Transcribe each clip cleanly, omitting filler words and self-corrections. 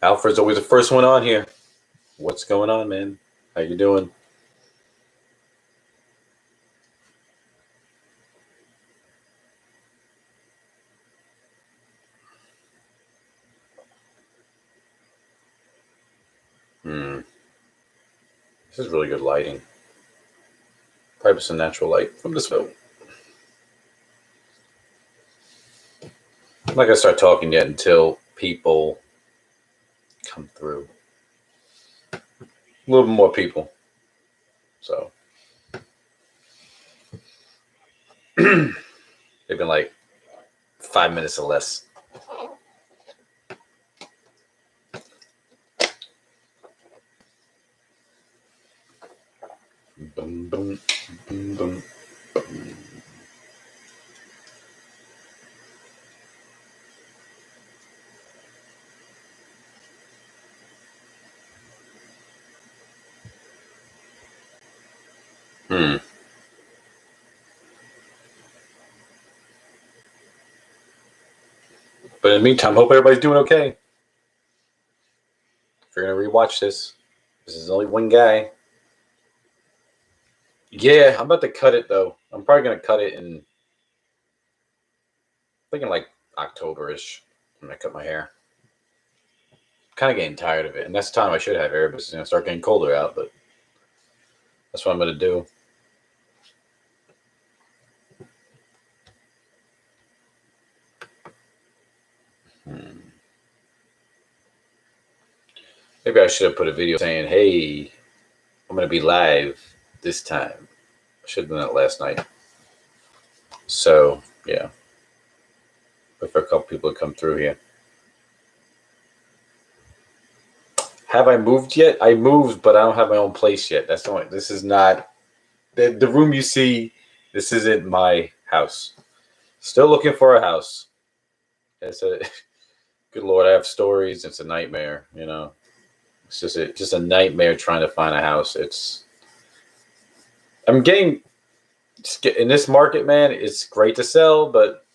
Alfred's always the first one on here. What's going on, man? How you doing? This is really good lighting. Probably some natural light from this film. I'm not gonna start talking yet until people come through. A little bit more people. So they've been like 5 minutes or less. Boom, boom, boom, boom, boom. But in the meantime, hope everybody's doing okay. If you're gonna rewatch this is only one guy. Yeah, I'm about to cut it though. I'm probably gonna cut it in thinking like October-ish when I cut my hair. Kind of getting tired of it, and that's the time I should have hair, but it's gonna start getting colder out. But that's what I'm gonna do. Maybe I should have put a video saying, "Hey, I'm gonna be live this time." I should have done that last night. So yeah, wait for a couple people to come through here. Have I moved yet? I moved, but I don't have my own place yet. That's the only. This is not the room you see. This isn't my house. Still looking for a house. It's a good Lord. I have stories. It's a nightmare. You know, it's just a nightmare trying to find a house. I'm getting in this market, man. It's great to sell, but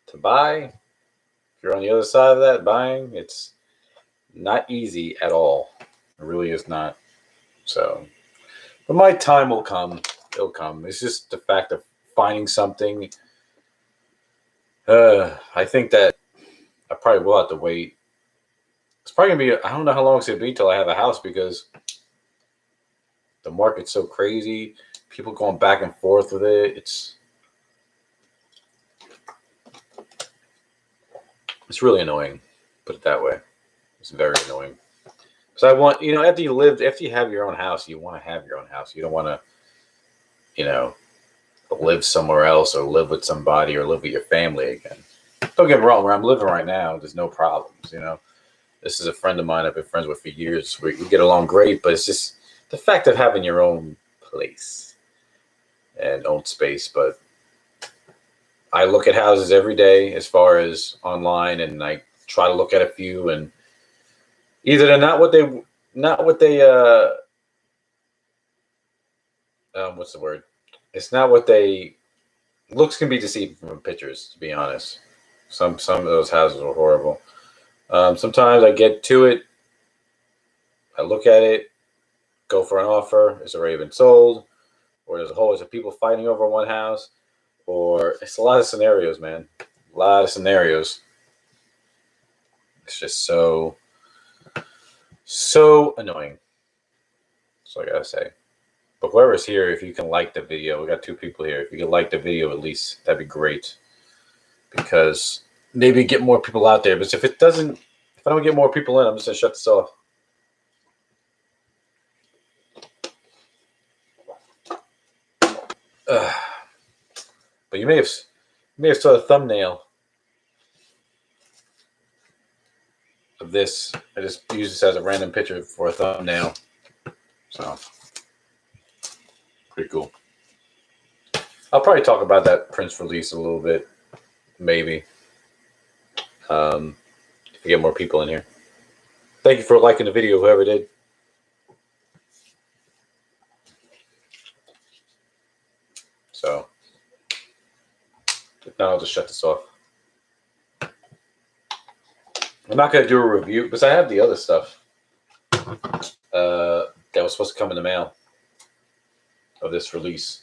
to buy, if you're on the other side of that buying, it's not easy at all. It really is not. So, but my time will come. It'll come. It's just the fact of finding something. I think that I probably will have to wait. It's probably gonna be. I don't know how long it's gonna be till I have a house because the market's so crazy. People going back and forth with it. It's really annoying. Put it that way. It's very annoying. So I want, after you have your own house, you want to have your own house. You don't want to, live somewhere else or live with somebody or live with your family again. Don't get me wrong. Where I'm living right now, there's no problems. This is a friend of mine I've been friends with for years. We get along great, but it's just the fact of having your own place and own space. But I look at houses every day as far as online, and I try to look at a few, and either they're not what they what's the word? It's not what they looks can be deceiving from pictures, to be honest. Some of those houses are horrible. Sometimes I get to it, I look at it, go for an offer. It's already been sold, or there's a whole bunch of people fighting over one house, or it's a lot of scenarios, man. A lot of scenarios. It's just so annoying. That's all I gotta say. But whoever's here, if you can like the video, we got 2 people here. If you can like the video at least, that'd be great. Because maybe get more people out there. But if I don't get more people in, I'm just gonna shut this off. But you may have saw the thumbnail of this. I just use this as a random picture for a thumbnail. So pretty cool. I'll probably talk about that Prince release a little bit, maybe. If we get more people in here. Thank you for liking the video, whoever did. So now I'll just shut this off. I'm not going to do a review because I have the other stuff that was supposed to come in the mail of this release.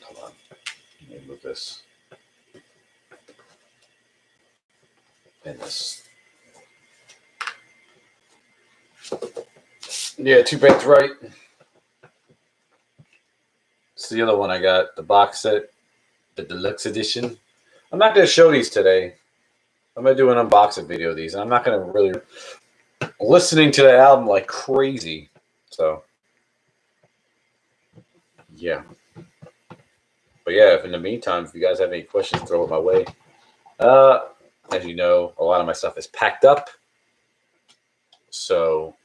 Hold on. Let me move this. And this. Yeah, too bad, right. It's the other one I got, the box set, the deluxe edition. I'm not going to show these today. I'm going to do an unboxing video of these. And I'm not going to really listening to the album like crazy. So, yeah. But yeah, if in the meantime, if you guys have any questions, throw it my way. As you know, a lot of my stuff is packed up. So,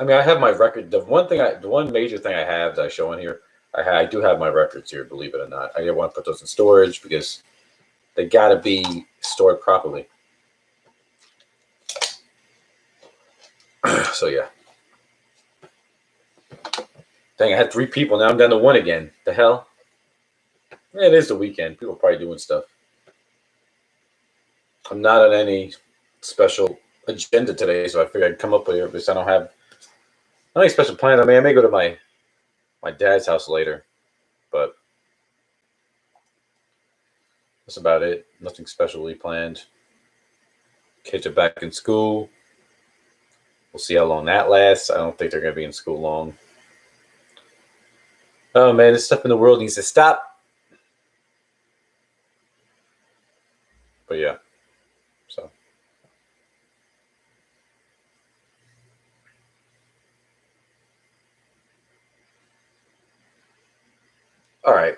I mean, I have my record. The one major thing I have that I show in here, I do have my records here, believe it or not. I didn't want to put those in storage because they got to be stored properly. So, yeah. Dang, I had 3 people. Now I'm down to 1 again. The hell? Yeah, it is the weekend. People are probably doing stuff. I'm not on any special agenda today, so I figured I'd come up with it because I don't have any special plans. I mean, I may go to my dad's house later, but that's about it. Nothing specially planned. Kids are back in school. We'll see how long that lasts. I don't think they're going to be in school long. Oh, man, this stuff in the world needs to stop. But, yeah. So. All right.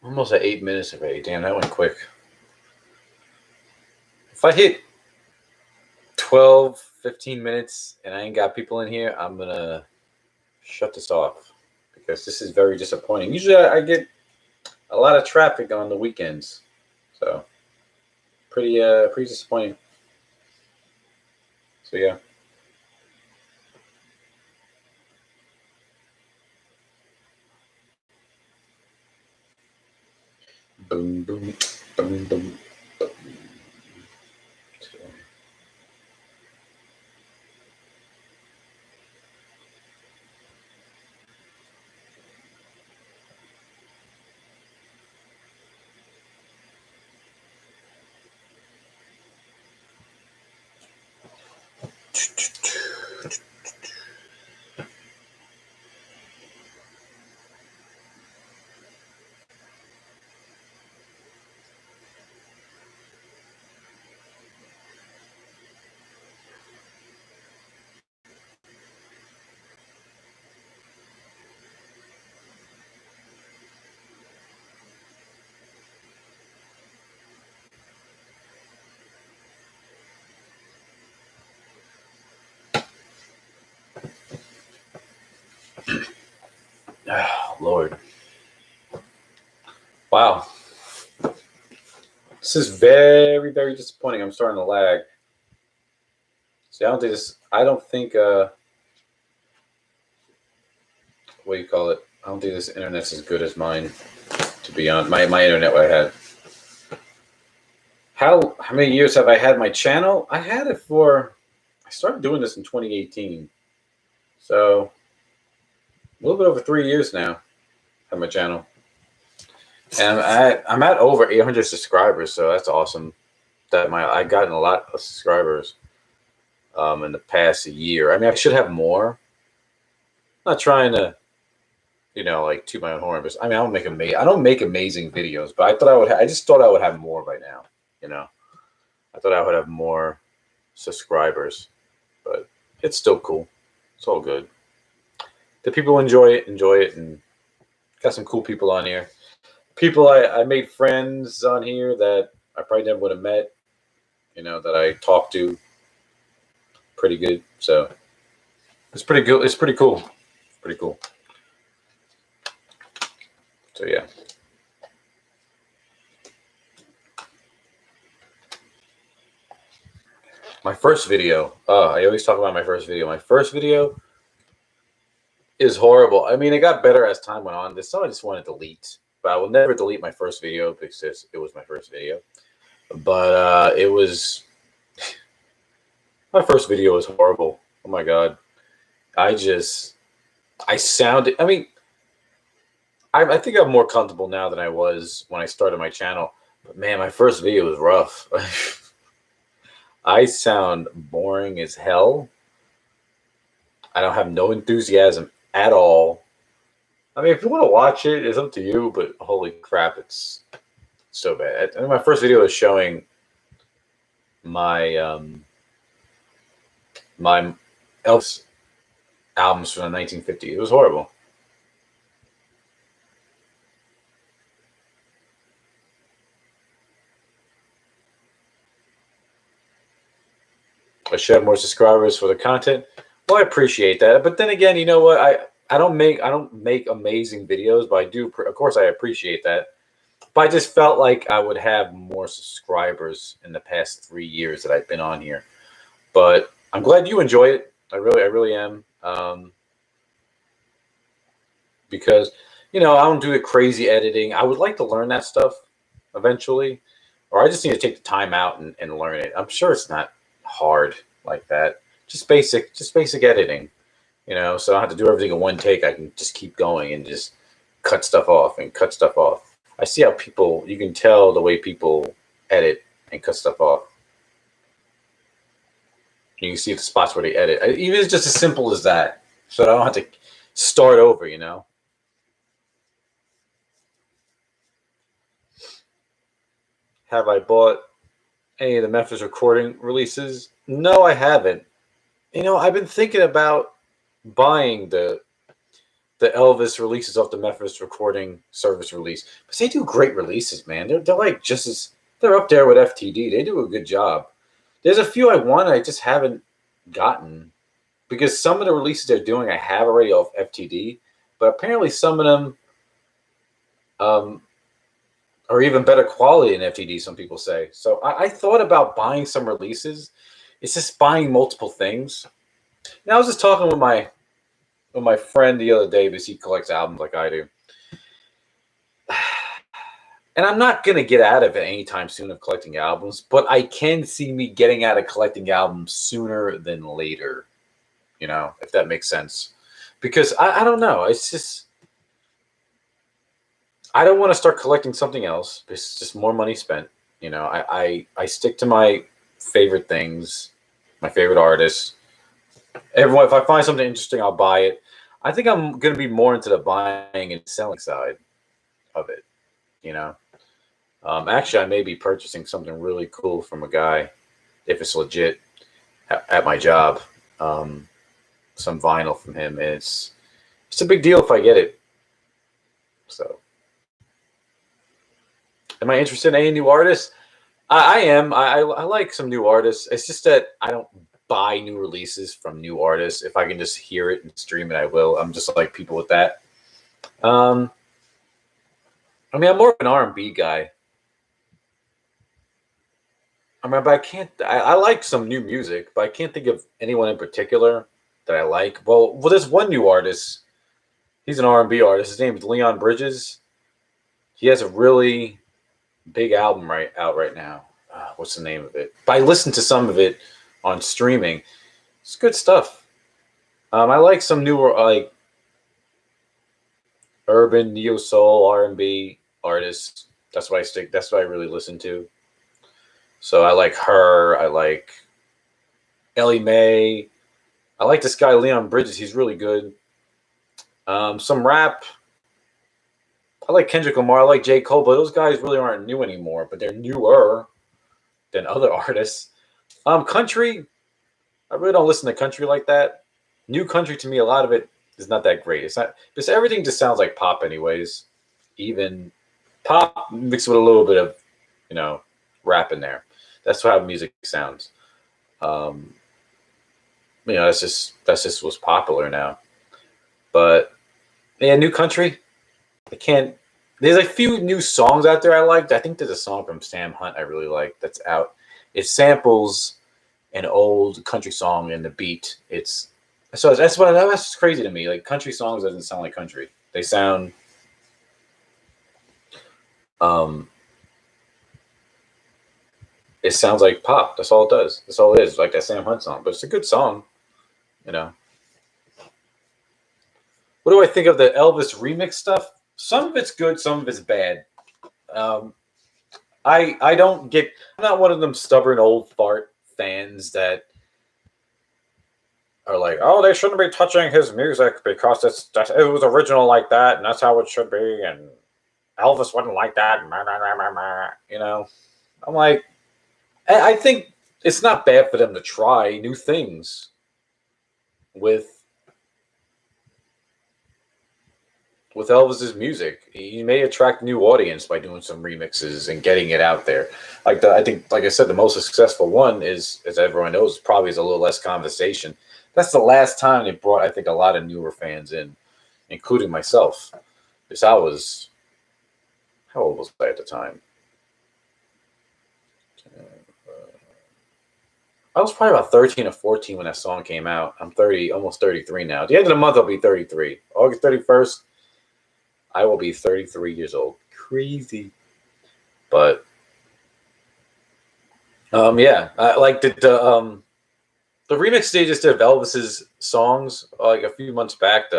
Almost at 8 minutes already. Damn, that went quick. If I hit 12, 15 minutes and I ain't got people in here, I'm going to shut this off because this is very disappointing. Usually I get a lot of traffic on the weekends. So pretty disappointing. So yeah. Boom, boom, boom, boom. Oh, Lord. Wow. This is very, very disappointing. I'm starting to lag. See, I don't think what do you call it? I don't think this internet's as good as mine, to be honest. My internet what I had. How many years have I had my channel? I started doing this in 2018. So a little bit over 3 years now. I have my channel. And I'm at over 800 subscribers, so that's awesome. I've gotten a lot of subscribers in the past year. I mean, I should have more. I'm not trying to, like toot my own horn, but I mean, I don't make amazing videos, but I just thought I would have more by now. I thought I would have more subscribers, but it's still cool. It's all good. The people enjoy it, and got some cool people on here. People I made friends on here that I probably never would have met, that I talked to. Pretty good. So it's pretty good. It's pretty cool. Pretty cool. So yeah. My first video. I always talk about my first video. My first video is horrible. I mean, it got better as time went on. There's some I just want to delete. but I will never delete my first video because it was my first video. But it was my first video was horrible. Oh my god, I sounded. I mean, I think I'm more comfortable now than I was when I started my channel. But man, my first video was rough. I sound boring as hell. I don't have no enthusiasm at all. I mean, if you want to watch it, it's up to you. But holy crap, it's so bad. I mean, my first video was showing my my Elvis albums from the 1950s. It was horrible. I should have more subscribers for the content. Well, I appreciate that, but then again, you know what? I don't make amazing videos, but I do. Of course, I appreciate that. But I just felt like I would have more subscribers in the past 3 years that I've been on here. But I'm glad you enjoy it. I really am. Because I don't do the crazy editing. I would like to learn that stuff eventually, or I just need to take the time out and learn it. I'm sure it's not hard like that. Just basic editing, so I don't have to do everything in one take. I can just keep going and just cut stuff off and cut stuff off. I see how you can tell the way people edit and cut stuff off. You can see the spots where they edit. Even it's just as simple as that, so I don't have to start over, Have I bought any of the Memphis Recording releases? No, I haven't. I've been thinking about buying the Elvis releases off the Memphis Recording Service release. But they do great releases, man. They're like they're up there with FTD. They do a good job. There's a few I want, I just haven't gotten because some of the releases they're doing I have already off FTD, but apparently some of them are even better quality than FTD, some people say. So I thought about buying some releases. It's just buying multiple things. I was just talking with my friend the other day because he collects albums like I do. And I'm not going to get out of it anytime soon of collecting albums, but I can see me getting out of collecting albums sooner than later, if that makes sense. Because I don't know. It's just, I don't want to start collecting something else. It's just more money spent. I stick to my favorite things, my favorite artists. Everyone, if I find something interesting, I'll buy it. I think I'm going to be more into the buying and selling side of it. Actually, I may be purchasing something really cool from a guy, if it's legit, at my job. Some vinyl from him. And it's a big deal if I get it. So, am I interested in any new artists? I am. I like some new artists. It's just that I don't buy new releases from new artists. If I can just hear it and stream it, I will. I'm just like people with that. I'm more of an R&B guy. But I can't. I like some new music, but I can't think of anyone in particular that I like. Well, there's one new artist. He's an R&B artist. His name is Leon Bridges. He has a really big album out right now. What's the name of it? But I listened to some of it on streaming. It's good stuff. I like some newer like urban neo soul R&B artists. That's what I really listen to. So I like her. I like Ellie Mae. I like this guy Leon Bridges. He's really good. Some rap. I like Kendrick Lamar. I like J. Cole, but those guys really aren't new anymore. But they're newer than other artists. Country. I really don't listen to country like that. New country to me, a lot of it is not that great. It's not because everything just sounds like pop, anyways. Even pop mixed with a little bit of, rap in there. That's how music sounds. That's just what's popular now. But yeah, new country. I can't. There's a few new songs out there I liked. I think there's a song from Sam Hunt I really like that's out. It samples an old country song in the beat. That's crazy to me. Like country songs doesn't sound like country. They sound Um, it sounds like pop. That's all it does. That's all it is. Like that Sam Hunt song, but it's a good song. You know. What do I think of the Elvis remix stuff? Some of it's good. Some of it's bad. Um, I don't get. I'm not one of them stubborn old fart fans that are like, oh, they shouldn't be touching his music because it was original like that, and that's how it should be, and Elvis wasn't like that. You know, I'm like, I think it's not bad for them to try new things with Elvis's music. He may attract a new audience by doing some remixes and getting it out there. I think, like I said, the most successful one is, as everyone knows, probably is a little less conversation. That's the last time they brought, I think, a lot of newer fans in, including myself. Because I was, how old was I at the time? I was probably about 13 or 14 when that song came out. I'm 30, almost 33 now. At the end of the month, I'll be 33. August 31st, I will be 33 years old. Crazy. But yeah, like the remix stages of Elvis's songs like a few months back.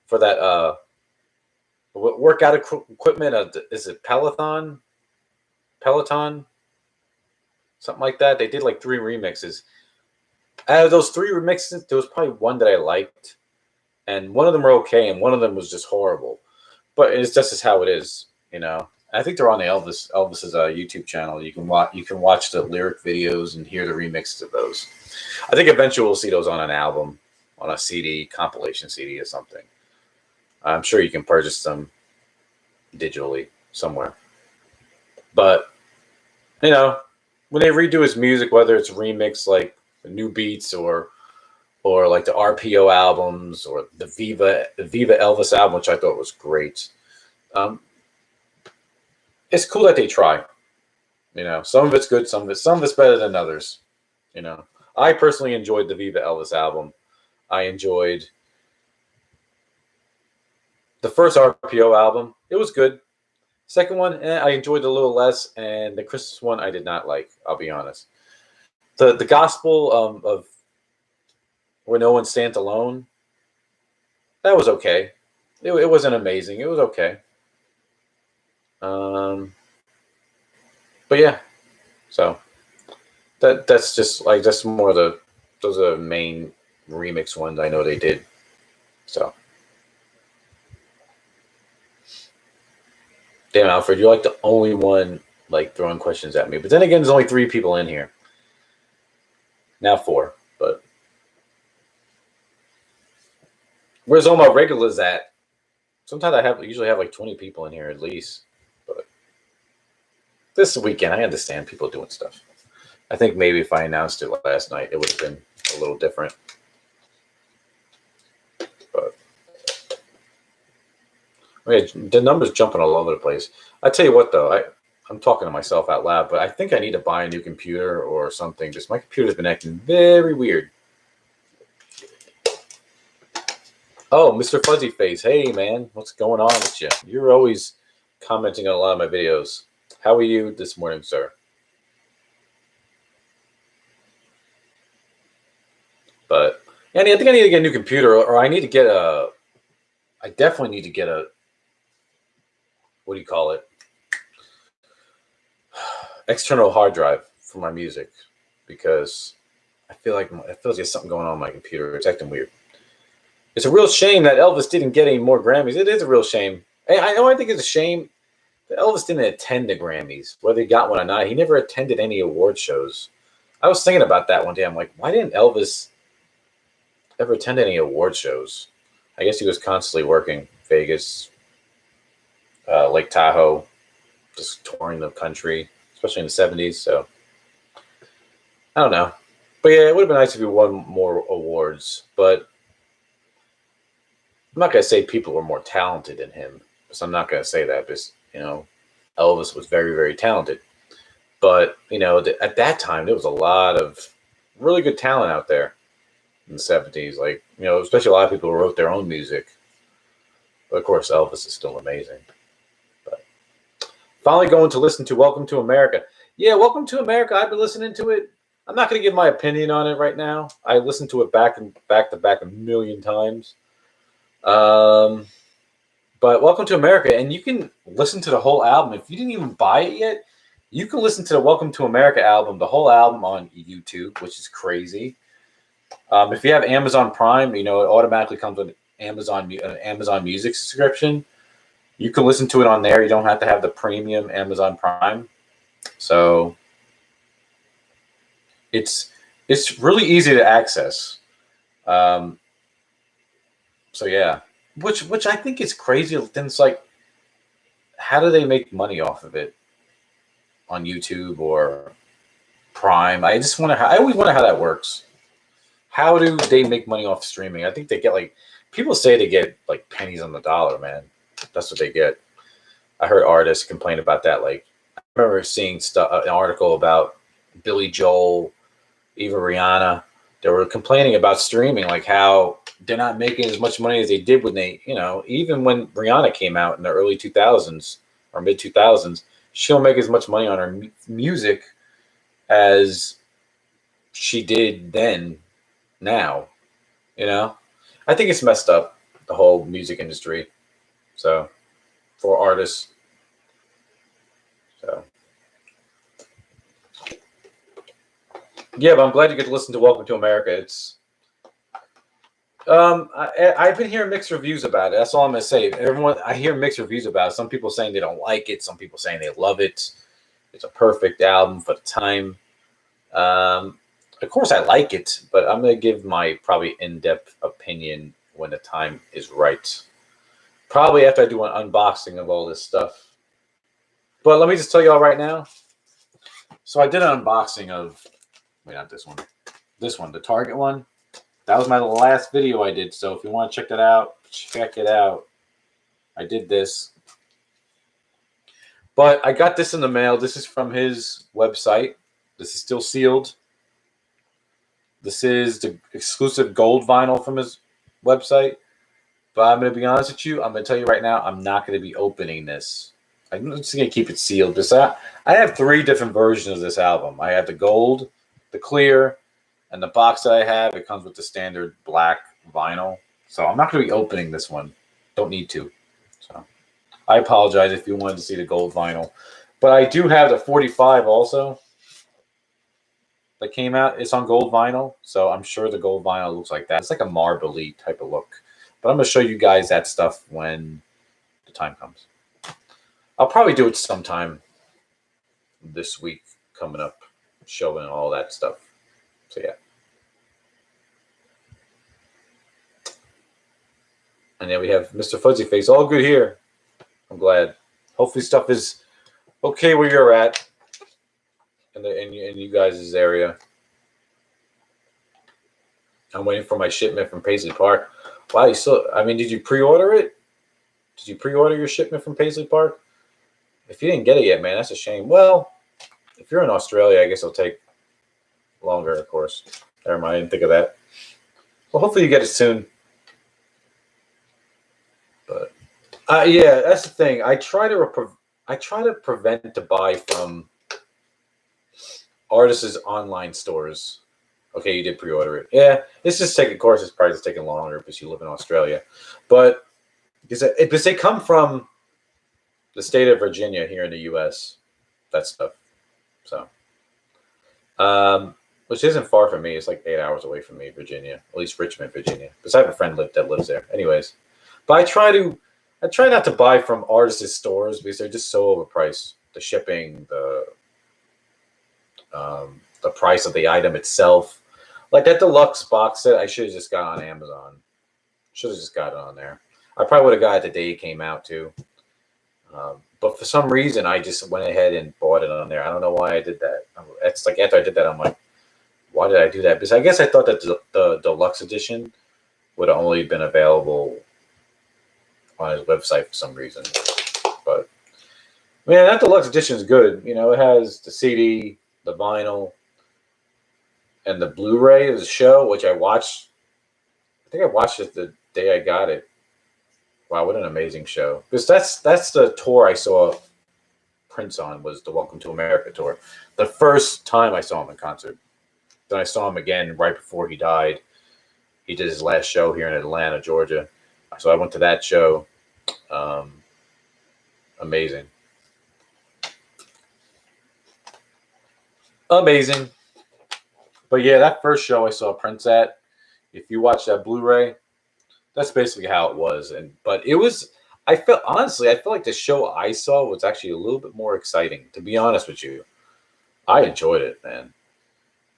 For that workout equipment. Is it Peloton, something like that? They did like 3 remixes. Out of those 3 remixes, there was probably one that I liked, and one of them were okay, and one of them was just horrible. But it's just as how it is, you know. I think they're on the Elvis's YouTube channel. You can watch the lyric videos and hear the remixes of those. I think eventually we'll see those on an album, on a CD, compilation CD or something. I'm sure you can purchase them digitally somewhere. But you know, when they redo his music, whether it's remix like new beats or like the RPO albums or the Viva Elvis album, which I thought was great. Um, it's cool that they try. You know, some of it's good, some of it's better than others. You know, I personally enjoyed the Viva Elvis album. I enjoyed the first RPO album. It was good. Second one, I enjoyed a little less, and the Christmas one I did not like. I'll be honest. The gospel of Where No One Stands Alone, that was okay. It wasn't amazing. It was okay. Um, but yeah, so that's just like that's more the those are the main remix ones I know they did. So damn, Alfred, you're like the only one like throwing questions at me. But then again, there's only 3 people in here now, 4. But where's all my regulars at? Sometimes usually have like 20 people in here at least. But this weekend, I understand people doing stuff. I think maybe if I announced it last night, it would have been a little different. But I mean, the numbers jumping all over the place. I tell you what, though, I'm talking to myself out loud, but I think I need to buy a new computer or something. Just my computer's been acting very weird. Oh, Mr. Fuzzy Face. Hey, man, what's going on with you? You're always commenting on a lot of my videos. How are you this morning, sir? But yeah, I think I need to get a new computer, or I need to get a. I definitely need to get a. What do you call it? External hard drive for my music, because I feel like there's something going on with my computer. It's acting weird. It's a real shame that Elvis didn't get any more Grammys. It is a real shame. I know. I think it's a shame that Elvis didn't attend the Grammys, whether he got one or not. He never attended any award shows. I was thinking about that one day. I'm like, why didn't Elvis ever attend any award shows? I guess he was constantly working Vegas, Lake Tahoe, just touring the country, especially in the 70s. So I don't know. But yeah, it would have been nice if he won more awards. But I'm not going to say people were more talented than him. So I'm not going to say that because, Elvis was very, very talented. But, at that time, there was a lot of really good talent out there in the 70s. Like, especially a lot of people who wrote their own music. But of course, Elvis is still amazing. But Finally going to listen to Welcome to America. Yeah, Welcome to America. I've been listening to it. I'm not going to give my opinion on it right now. I listened to it back to back a million times. But Welcome to America, and you can listen to the whole album. If you didn't even buy it yet, you can listen to the Welcome to America album, the whole album on YouTube, which is crazy. If you have Amazon Prime, it automatically comes with Amazon Music subscription. You can listen to it on there. You don't have to have the premium Amazon Prime. So it's really easy to access. So yeah, which I think is crazy. Then it's like, how do they make money off of it on YouTube or Prime? I always wonder how that works. How do they make money off streaming? I think they get people say they get pennies on the dollar, man. That's what they get. I heard artists complain about that. I remember seeing an article about Billy Joel, even Rihanna. They were complaining about streaming, how they're not making as much money as they did when they, even when Rihanna came out in the early 2000s or mid 2000s, she don't make as much money on her music as she did then. Now, I think it's messed up, the whole music industry. So, for artists. So, yeah, but I'm glad you get to listen to Welcome to America. It's I've been hearing mixed reviews about it. That's all I'm gonna say. I hear mixed reviews about it. Some people saying they don't like it. Some people saying they love it. It's a perfect album for the time. Of course, I like it, but I'm gonna give my probably in-depth opinion when the time is right. Probably after I do an unboxing of all this stuff. But let me just tell y'all right now. So I did an unboxing of, not this one. This one, the Target one. That was my last video I did. So if you want to check that out, check it out. I did this. But I got this in the mail. This is from his website. This is still sealed. This is the exclusive gold vinyl from his website. But I'm going to be honest with you. I'm going to tell you right now, I'm not going to be opening this. I'm just going to keep it sealed. Because I have 3 different versions of this album. I have the gold, the clear, and the box that I have, it comes with the standard black vinyl. So I'm not going to be opening this one. Don't need to. So I apologize if you wanted to see the gold vinyl. But I do have the 45 also that came out. It's on gold vinyl. So I'm sure the gold vinyl looks like that. It's like a marbly type of look. But I'm going to show you guys that stuff when the time comes. I'll probably do it sometime this week coming up, showing all that stuff. So yeah. And then we have Mr. Fuzzy Face. All good here. I'm glad. Hopefully stuff is okay where you're at in you guys' area. I'm waiting for my shipment from Paisley Park. Wow, did you pre-order it? Did you pre-order your shipment from Paisley Park? If you didn't get it yet, man, that's a shame. Well, if you're in Australia, I guess it'll take longer, of course. Never mind, I didn't think of that. Well, hopefully you get it soon. But yeah, that's the thing. I try to prevent to buy from artists' online stores. Okay, you did pre-order it. Yeah, it's just taking. Of course, it's probably just taking longer because you live in Australia. But because they come from the state of Virginia here in the U.S. That stuff. So, which isn't far from me. It's like 8 hours away from me, Virginia. At least Richmond, Virginia. Because I have a friend that lives there. Anyways, but I try not to buy from artists' stores because they're just so overpriced. The shipping, the price of the item itself. Like that deluxe box set, I should have just got on Amazon. Should have just got it on there. I probably would have got it the day it came out too. But for some reason, I just went ahead and bought it on there. I don't know why I did that. It's like after I did that, I'm like, why did I do that? Because I guess I thought that the deluxe edition would have only been available on his website for some reason. But man, that deluxe edition is good. It has the CD, the vinyl, and the Blu-ray of the show, which I watched. I think I watched it the day I got it. Wow, what an amazing show! Because that's the tour I saw Prince on was the Welcome to America tour. The first time I saw him in concert. Then I saw him again right before he died. He did his last show here in Atlanta, Georgia. So I went to that show. Amazing. Amazing. But yeah, that first show I saw Prince at, if you watch that Blu-ray, that's basically how it was. But it was, I felt like the show I saw was actually a little bit more exciting, to be honest with you. I enjoyed it, man.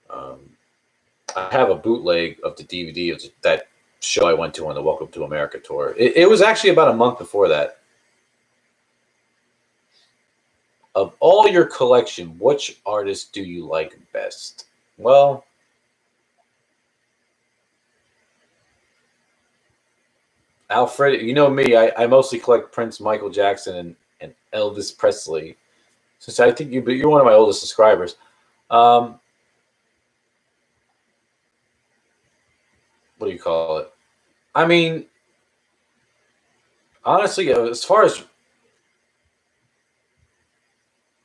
I have a bootleg of the DVD of that show I went to on the Welcome to America tour. It was actually about a month before that. Of all your collection, which artist do you like best? Well, Alfred, you know me, I mostly collect Prince, Michael Jackson, and Elvis Presley. Since I think you're one of my oldest subscribers. What do you call it? I mean, honestly, as far as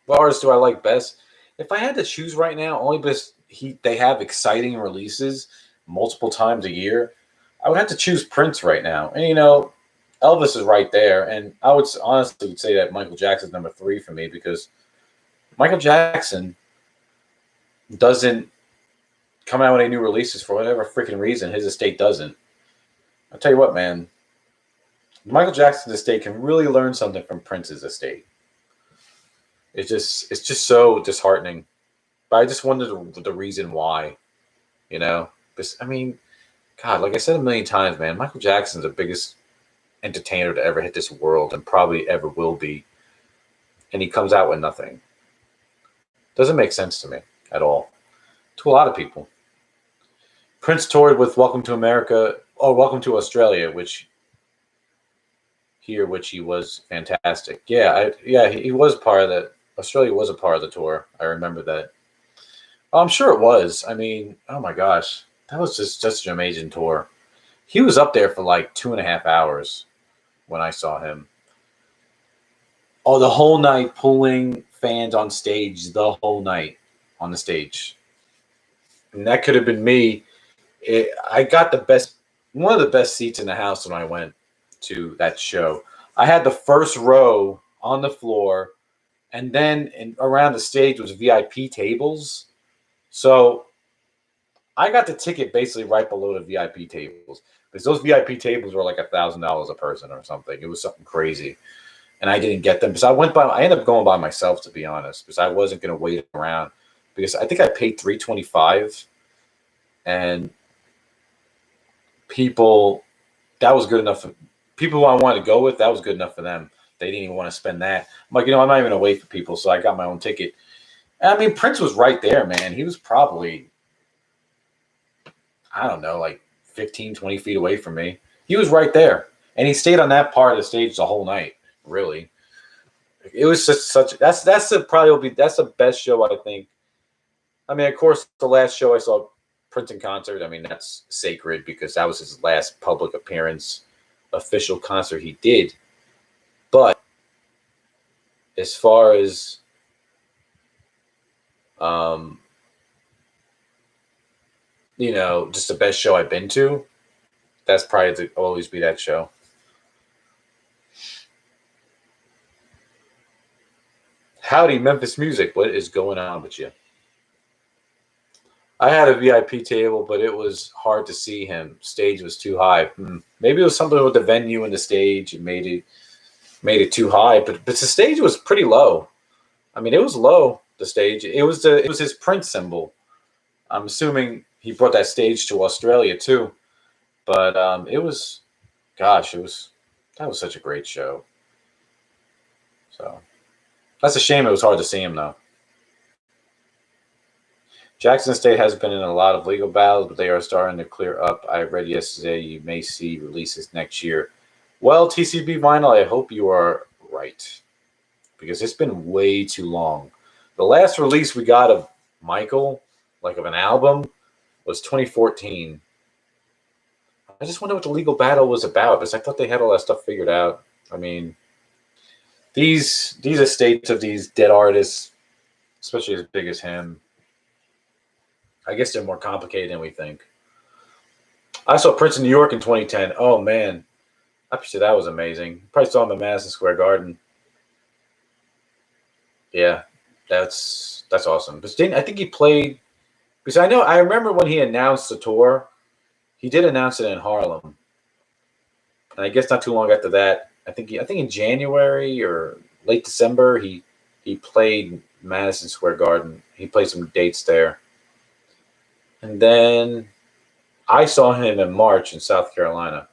what artists do I like best, if I had to choose right now, only because they have exciting releases multiple times a year, I would have to choose Prince right now. And Elvis is right there, and I would honestly say that Michael Jackson's number 3 for me because Michael Jackson doesn't come out with any new releases for whatever freaking reason. His estate doesn't. I'll tell you what, man. Michael Jackson's estate can really learn something from Prince's estate. It's just so disheartening. But I just wonder the reason why. I mean, God, like I said a million times, man, Michael Jackson's the biggest entertainer to ever hit this world and probably ever will be. And he comes out with nothing. Doesn't make sense to me at all. To a lot of people. Prince toured with Welcome to America, Welcome to Australia, which he was fantastic. Yeah, he was part of that. Australia was a part of the tour. I remember that. I'm sure it was. I mean, oh my gosh, that was just an amazing tour. He was up there for like 2.5 hours when I saw him. Oh, the whole night pulling fans on stage, the whole night on the stage. And that could have been me. I got one of the best seats in the house when I went to that show. I had the first row on the floor, and then around the stage was VIP tables. So I got the ticket basically right below the VIP tables because those VIP tables were like $1,000 a person or something. It was something crazy, and I didn't get them because I ended up going by myself, to be honest, because I wasn't going to wait around because I think I paid $325, and that was good enough. People who I wanted to go with, that was good enough for them. They didn't even want to spend that. I'm like, I'm not even going to wait for people, so I got my own ticket. I mean, Prince was right there, man. He was probably, I don't know, like 15, 20 feet away from me. He was right there. And he stayed on that part of the stage the whole night, really. It was just that's the best show, I think. I mean, of course, the last show I saw Prince in concert, I mean, that's sacred because that was his last public appearance, official concert he did. But as far as just the best show I've been to, that's probably to always be that show. Howdy, Memphis Music. What is going on with you? I had a VIP table, but it was hard to see him. Stage was too high. Maybe it was something with the venue and the stage. It made it too high, but the stage was pretty low. I mean, it was low. The stage. It was his Prince symbol. I'm assuming he brought that stage to Australia too. But that was such a great show. So that's a shame. It was hard to see him though. Jackson State has been in a lot of legal battles, but they are starting to clear up. I read yesterday you may see releases next year. Well, TCB Vinyl, I hope you are right because it's been way too long. The last release we got of Michael, like of an album, was 2014. I just wonder what the legal battle was about because I thought they had all that stuff figured out. I mean, these estates of these dead artists, especially as big as him, I guess they're more complicated than we think. I saw Prince in New York in 2010. Oh man, I picture that was amazing. Probably saw him at Madison Square Garden. Yeah, that's awesome. But I think he played because I remember when he announced the tour, he did announce it in Harlem, and I guess not too long after that, I think in January or late December, he played Madison Square Garden. He played some dates there, and then I saw him in March in South Carolina.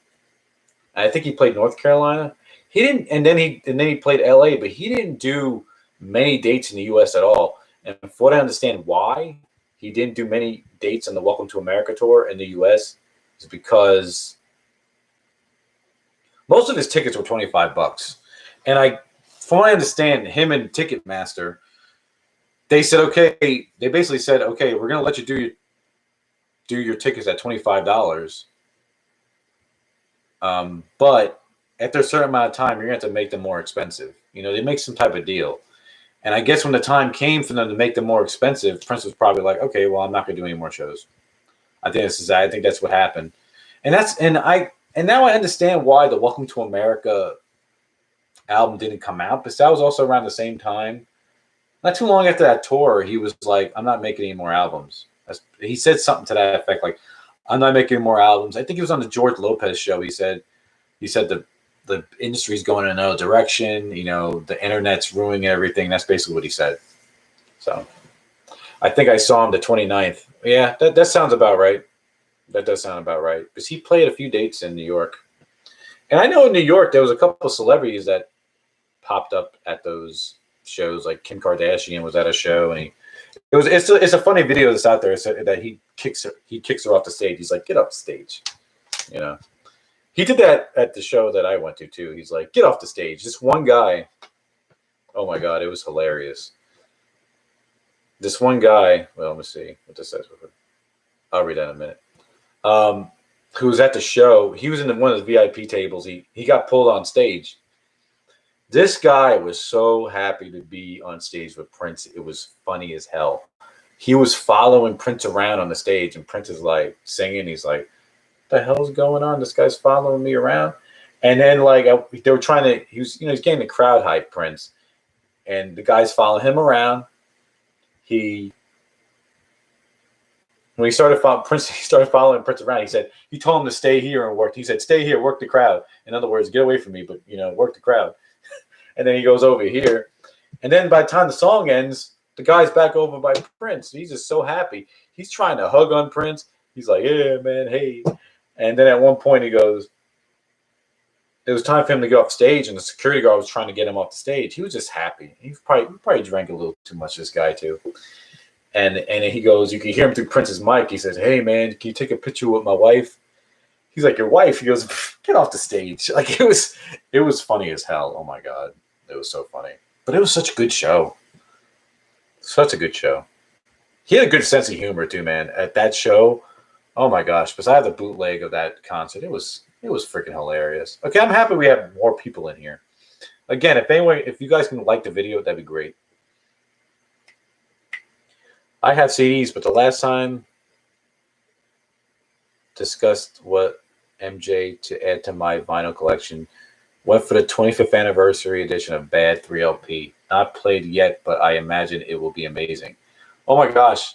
And I think he played North Carolina. He didn't, and then he played L.A., but he didn't do many dates in the U.S. at all. And from what I understand, why he didn't do many dates on the Welcome to America tour in the U.S. is because most of his tickets were $25, and from what I understand, him and Ticketmaster, they said okay. They basically said okay, we're gonna let you do your tickets at $25. But after a certain amount of time, you're gonna have to make them more expensive. They make some type of deal. And I guess when the time came for them to make them more expensive, Prince was probably like, okay, well, I'm not gonna do any more shows. I think that's what happened. And now I understand why the Welcome to America album didn't come out, because that was also around the same time. Not too long after that tour, he was like, I'm not making any more albums. He said something to that effect, like, I'm not making more albums. I think he was on the George Lopez show. He said the industry's going in another direction. The internet's ruining everything. That's basically what he said. So I think I saw him the 29th. Yeah, that sounds about right. That does sound about right. Because he played a few dates in New York. And I know in New York, there was a couple of celebrities that popped up at those shows. Like Kim Kardashian was at a show, and it's a funny video that's out there that he kicks her off the stage. He's like, get off the stage. He did that at the show that I went to too. He's like, get off the stage. This one guy, oh my God, it was hilarious. This one guy, well, let me see what this says. I'll read that in a minute. Who was at the show? He was in one of the VIP tables. He got pulled on stage. This guy was so happy to be on stage with Prince. It was funny as hell. He was following Prince around on the stage, and Prince is like singing. He's like, "What the hell's going on? This guy's following me around." And then they were trying to. He's getting the crowd hype, Prince, and the guys following him around. When he started following Prince around, he told him to stay here and work. He said, "Stay here, work the crowd." In other words, get away from me, but work the crowd. And then he goes over here, and then by the time the song ends, the guy's back over by Prince. He's just so happy. He's trying to hug on Prince. He's like, "Yeah, man, hey." And then at one point he goes, it was time for him to get off stage, and the security guard was trying to get him off the stage. He was just happy. He probably drank a little too much, this guy too. And he goes, you can hear him through Prince's mic. He says, "Hey man, can you take a picture with my wife?" He's like, "Your wife?" He goes, "Get off the stage." Like it was funny as hell. Oh my God. It was so funny. But it was such a good show. Such a good show. He had a good sense of humor too, man. At that show, oh my gosh. Because I have the bootleg of that concert. It was freaking hilarious. Okay, I'm happy we have more people in here. Again, if you guys can like the video, that'd be great. I have CDs, but the last time discussed what MJ to add to my vinyl collection went for the 25th anniversary edition of Bad 3LP. Not played yet, but I imagine it will be amazing. Oh my gosh,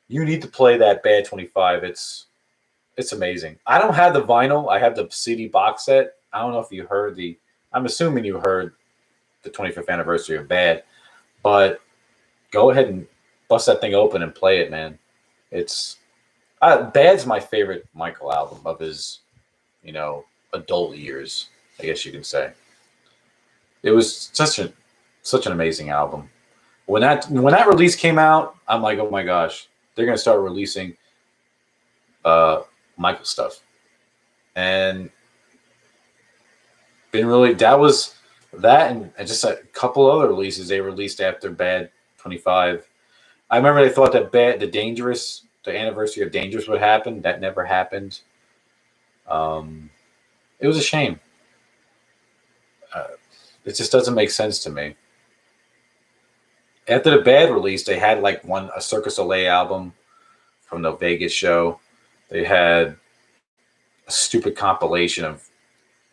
you need to play that Bad 25. It's amazing. I don't have the vinyl. I have the CD box set. I don't know if you heard I'm assuming you heard the 25th anniversary of Bad, but go ahead and bust that thing open and play it, man. Bad's my favorite Michael album of his, adult years, I guess you can say. It was such an amazing album. When that release came out, I'm like, oh my gosh, they're gonna start releasing Michael stuff. And that was that and just a couple other releases they released after Bad 25. I remember they thought that the anniversary of Dangerous would happen. That never happened. It was a shame. It just doesn't make sense to me. After the Bad release, they had like a Circus Soleil album from the Vegas show. They had a stupid compilation of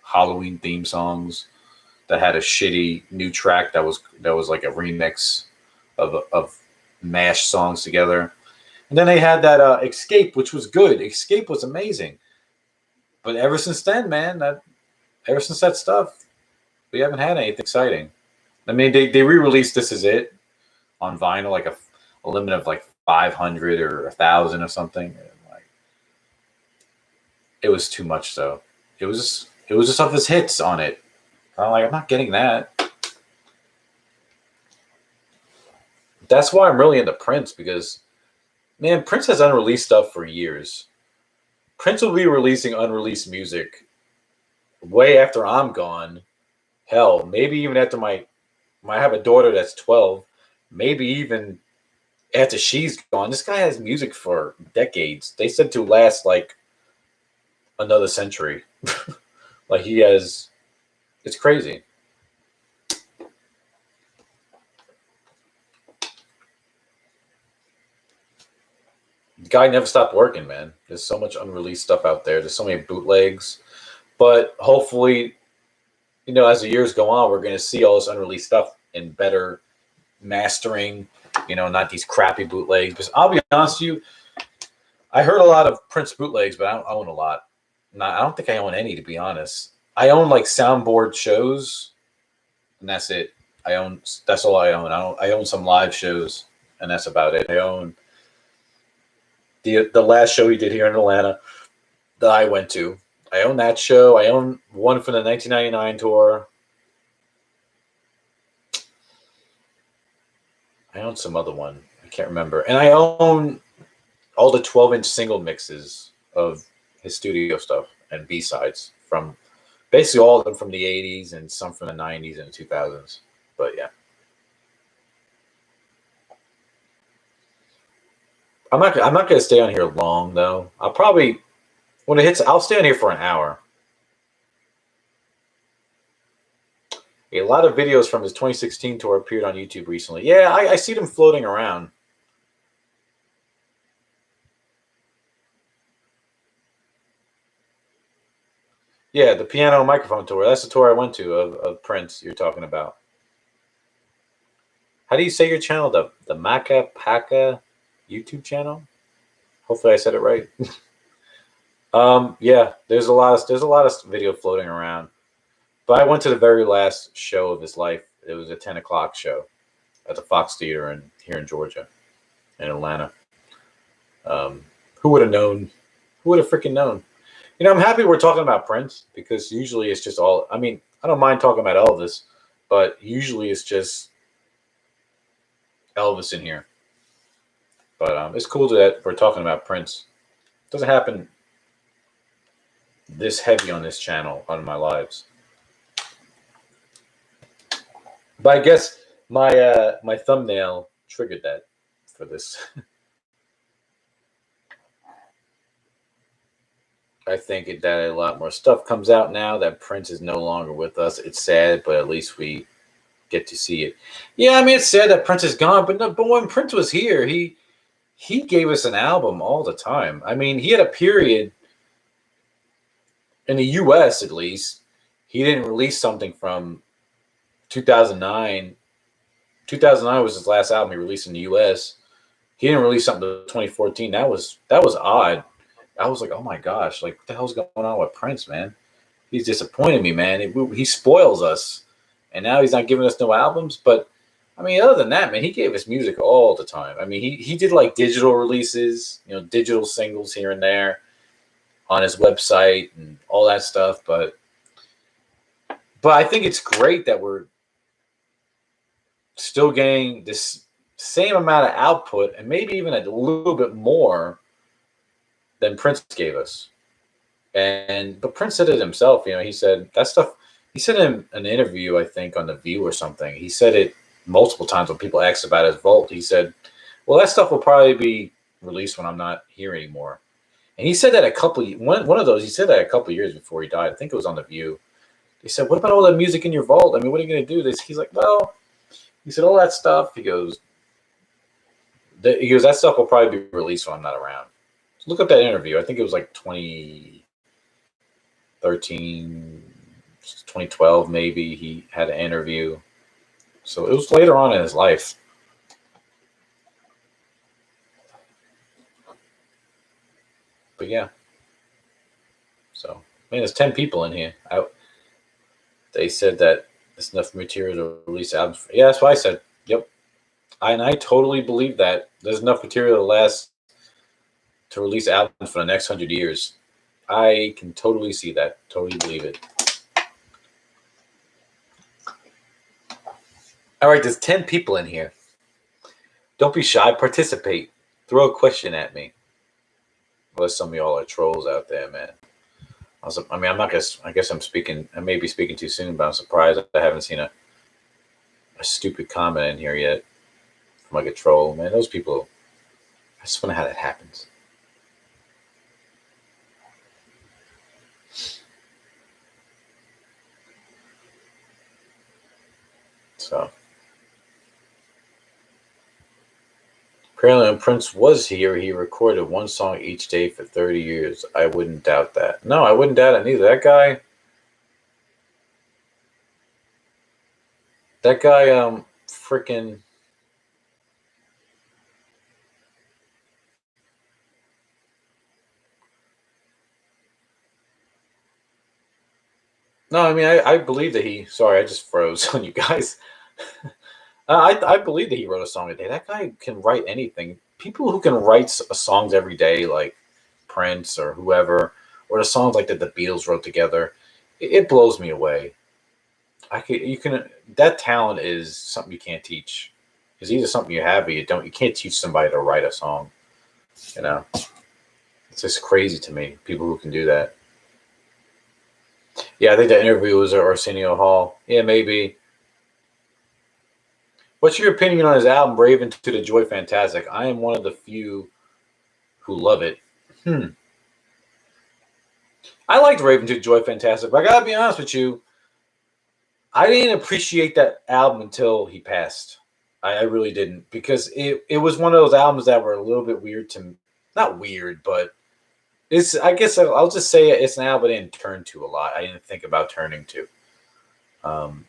Halloween theme songs that had a shitty new track that was like a remix of mashed songs together. And then they had that Escape, which was good. Escape was amazing. But ever since then, man, ever since that stuff, we haven't had anything exciting. I mean, they re-released This Is It on vinyl, like a limit of like 500 or 1,000 or something. And like, it was too much though. It was just of his hits on it. I'm not getting that. That's why I'm really into Prince, because man, Prince has unreleased stuff for years. Prince will be releasing unreleased music way after I'm gone. Hell, maybe even after I have a daughter that's 12. Maybe even after she's gone. This guy has music for decades. They said to last like another century. Like he has, it's crazy. The guy never stopped working, man. There's so much unreleased stuff out there. There's so many bootlegs. But hopefully, as the years go on, we're going to see all this unreleased stuff in better mastering, not these crappy bootlegs. Because I'll be honest with you, I heard a lot of Prince bootlegs, but I don't own a lot. I don't think I own any, to be honest. I own like soundboard shows, and that's it. That's all I own. I own some live shows, and that's about it. I own the last show he did here in Atlanta that I went to. I own that show. I own one from the 1999 tour. I own some other one. I can't remember. And I own all the 12-inch single mixes of his studio stuff and B-sides from basically all of them from the 80s and some from the 90s and the 2000s. But yeah. I'm not going to stay on here long, though. I'll probably, when it hits, I'll stay on here for an hour. A lot of videos from his 2016 tour appeared on YouTube recently. Yeah, I see them floating around. Yeah, the piano and microphone tour. That's the tour I went to of Prince you're talking about. How do you say your channel? The Maca Paca YouTube channel? Hopefully I said it right. Yeah, there's a lot of video floating around. But I went to the very last show of his life. It was a 10 o'clock show at the Fox Theater here in Georgia, in Atlanta. Who would have known? Who would have freaking known? I'm happy we're talking about Prince, because usually it's just all, I mean, I don't mind talking about Elvis, but usually it's just Elvis in here. But it's cool that we're talking about Prince. It doesn't happen this heavy on this channel, on my lives. But I guess my thumbnail triggered that for this. I think that a lot more stuff comes out now that Prince is no longer with us. It's sad, but at least we get to see it. Yeah, I mean, it's sad that Prince is gone, but when Prince was here, he gave us an album all the time. I mean, he had a period in the U.S. at least. He didn't release something from 2009. 2009 was his last album he released in the U.S. He didn't release something until 2014. That was odd. I was like, oh my gosh, like what the hell's going on with Prince, man? He's disappointed me, man. He spoils us, and now he's not giving us no albums. But I mean, other than that, man, he gave us music all the time. I mean, he did like digital releases, digital singles here and there on his website and all that stuff. But I think it's great that we're still getting this same amount of output, and maybe even a little bit more than Prince gave us. But Prince said it himself. He said that stuff. He said in an interview, I think on The View or something. He said it multiple times when people asked about his vault. He said, "Well, that stuff will probably be released when I'm not here anymore." And he said that one of those. He said that a couple years before he died. I think it was on The View. They said, "What about all that music in your vault? I mean, what are you going to do?" He's like, "Well," he said, "all that stuff." He goes, "That stuff will probably be released when I'm not around." So look up that interview. I think it was like 2013, 2012, maybe. He had an interview. So it was later on in his life. But yeah. So, man, there's 10 people in here. They said that there's enough material to release albums. Yeah, that's what I said. Yep. I totally believe that. There's enough material to release albums for the next 100 years. I can totally see that. Totally believe it. All right, there's 10 people in here. Don't be shy. Participate. Throw a question at me. Unless some of y'all are trolls out there, man. I'm not guess. I guess I'm speaking. I may be speaking too soon, but I'm surprised I haven't seen a stupid comment in here yet from like a troll. Man, those people. I just wonder how that happens. So apparently, when Prince was here, he recorded one song each day for 30 years. I wouldn't doubt that. No, I wouldn't doubt it neither. That guy, freaking. No, I mean, I believe that he. Sorry, I just froze on you guys. I believe that he wrote a song a day. That guy can write anything. People who can write songs every day, like Prince or whoever, or the songs like that the Beatles wrote together, it blows me away. You can that talent is something you can't teach. It's either something you have or you don't. You can't teach somebody to write a song. You know, it's just crazy to me. People who can do that. Yeah, I think that interview was at Arsenio Hall. Yeah, maybe. What's your opinion on his album Raven to the Joy Fantastic? I am one of the few who love it. I liked Raven to the Joy Fantastic, but I gotta be honest with you, I didn't appreciate that album until he passed. I really didn't because it was one of those albums that were a little bit weird to me. Not weird, but it's. I guess I'll just say it's an album I didn't turn to a lot. I didn't think about turning to. Um,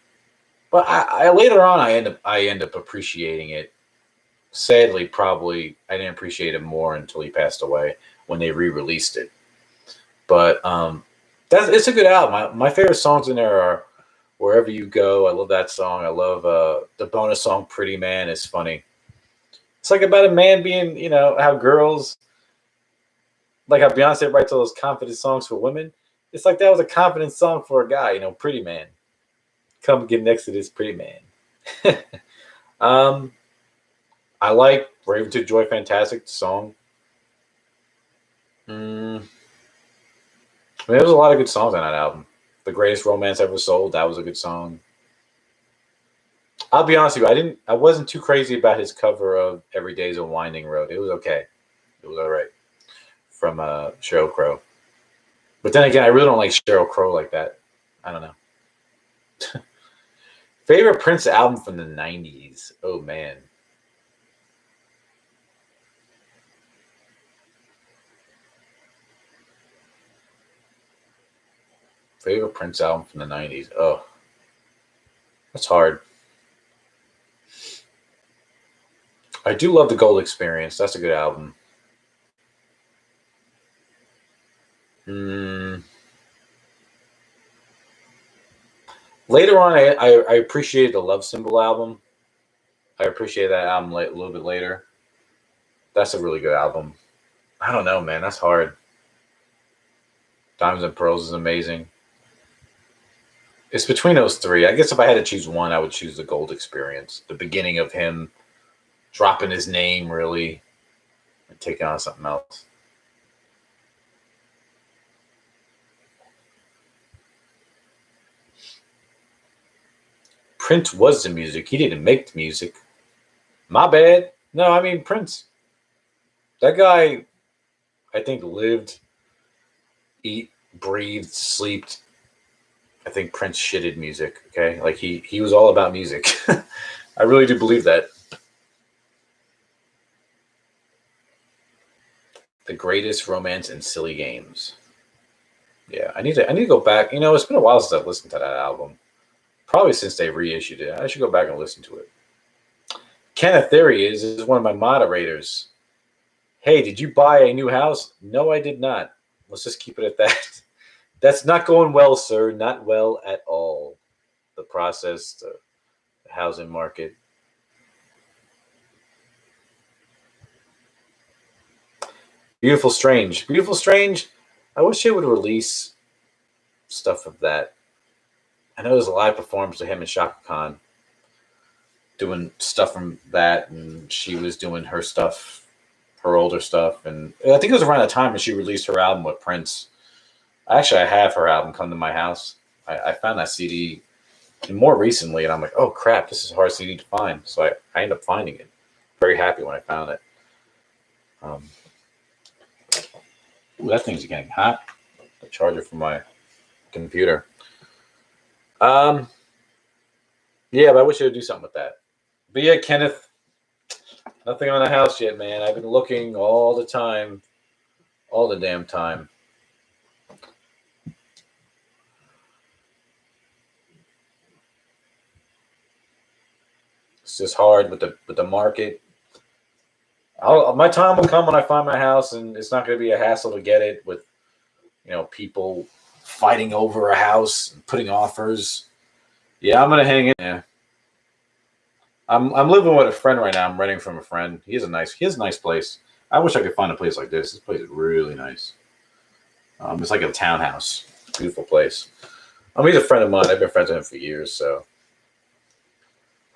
but I later on I end up appreciating it. Sadly, probably I didn't appreciate it more until he passed away when they re-released it. But it's a good album. My favorite songs in there are "Wherever You Go." I love that song. I love the bonus song "Pretty Man." Is funny. It's like about a man being, how girls like how Beyonce writes all those confident songs for women. It's like that was a confident song for a guy, "Pretty Man." Come get next to this pretty man. um, I like Raven to Joy Fantastic song. Mm, I mean, there was a lot of good songs on that album. The Greatest Romance Ever Sold, that was a good song. I'll be honest with you, I wasn't too crazy about his cover of Every Day's a Winding Road. It was okay. It was all right from Sheryl Crow. But then again, I really don't like Sheryl Crow like that. I don't know. Favorite Prince album from the 90s? Oh, man. Favorite Prince album from the 90s? Oh, that's hard. I do love the Gold Experience. That's a good album. Mm. Later on, I appreciated the Love Symbol album. I appreciate that album a little bit later. That's a really good album. I don't know, man. That's hard. Diamonds and Pearls is amazing. It's between those three. I guess if I had to choose one, I would choose the Gold Experience. The beginning of him dropping his name, really, and taking on something else. Prince was the music. He didn't make the music. My bad. No, I mean Prince. That guy, I think, lived, eat, breathed, slept I think Prince shitted music. Okay, like he was all about music. I really do believe that. The greatest romance in silly games. Yeah, I need to go back. It's been a while since I've listened to that album. Probably since they reissued it. I should go back and listen to it. Kenneth, there he is one of my moderators. Hey, did you buy a new house? No, I did not. Let's just keep it at that. That's not going well, sir. Not well at all. The process, the housing market. Beautiful Strange. Beautiful Strange. I wish they would release stuff of that. I know there's a live performance of him and Shaka Khan doing stuff from that, and she was doing her stuff, her older stuff, and I think it was around the time when she released her album with Prince. Actually, I have her album come to my house. I found that CD more recently, and I'm like, oh crap, this is a hard CD to find. So I ended up finding it. Very happy when I found it. Ooh, that thing's getting hot. The charger for my computer. Yeah, but I wish I would do something with that. But yeah, Kenneth, nothing on the house yet, man. I've been looking all the time, all the damn time. It's just hard with the market. My time will come when I find my house, and it's not going to be a hassle to get it with people fighting over a house and putting offers. Yeah, I'm gonna hang in. Yeah, I'm living with a friend right now. I'm renting from a friend. He has a nice place. I wish I could find a place like this. This place is really nice. It's like a townhouse. Beautiful place. He's a friend of mine. I've been friends with him for years. So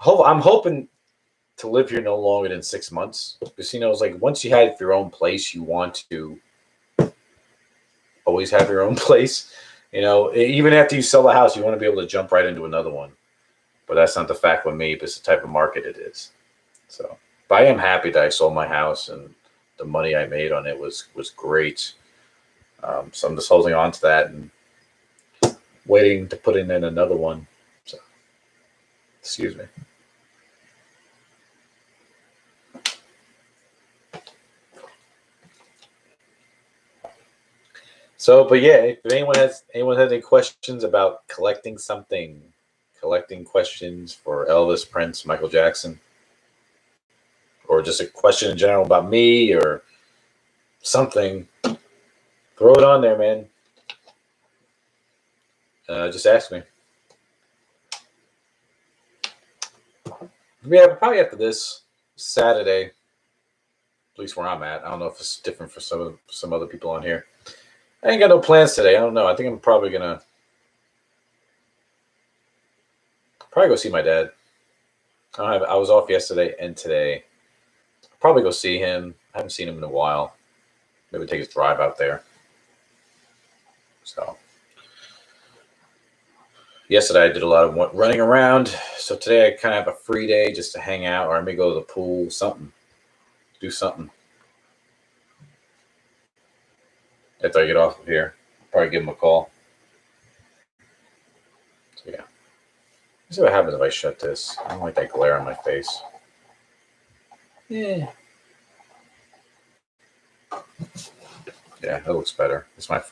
I'm hoping to live here no longer than 6 months. Because it's like once you have your own place, you want to always have your own place. Even after you sell the house, you want to be able to jump right into another one. But that's not the fact with me. But it's the type of market it is. So, but I am happy that I sold my house and the money I made on it was great. So I'm just holding on to that and waiting to put in another one. So, excuse me. So, but yeah, if anyone has any questions about collecting something, collecting questions for Elvis, Prince, Michael Jackson, or just a question in general about me or something, throw it on there, man. Just ask me. Yeah, probably after this Saturday, at least where I'm at. I don't know if it's different for some other people on here. I ain't got no plans today. I don't know. I think I'm probably gonna go see my dad. I was off yesterday and today. Probably go see him. I haven't seen him in a while. Maybe take his drive out there. So yesterday I did a lot of running around. So today I kind of have a free day just to hang out, or I may go to the pool. Do something. After I get off of here, I'll probably give him a call. So yeah. Let's see what happens if I shut this. I don't like that glare on my face. Yeah. Yeah, that looks better. It's like,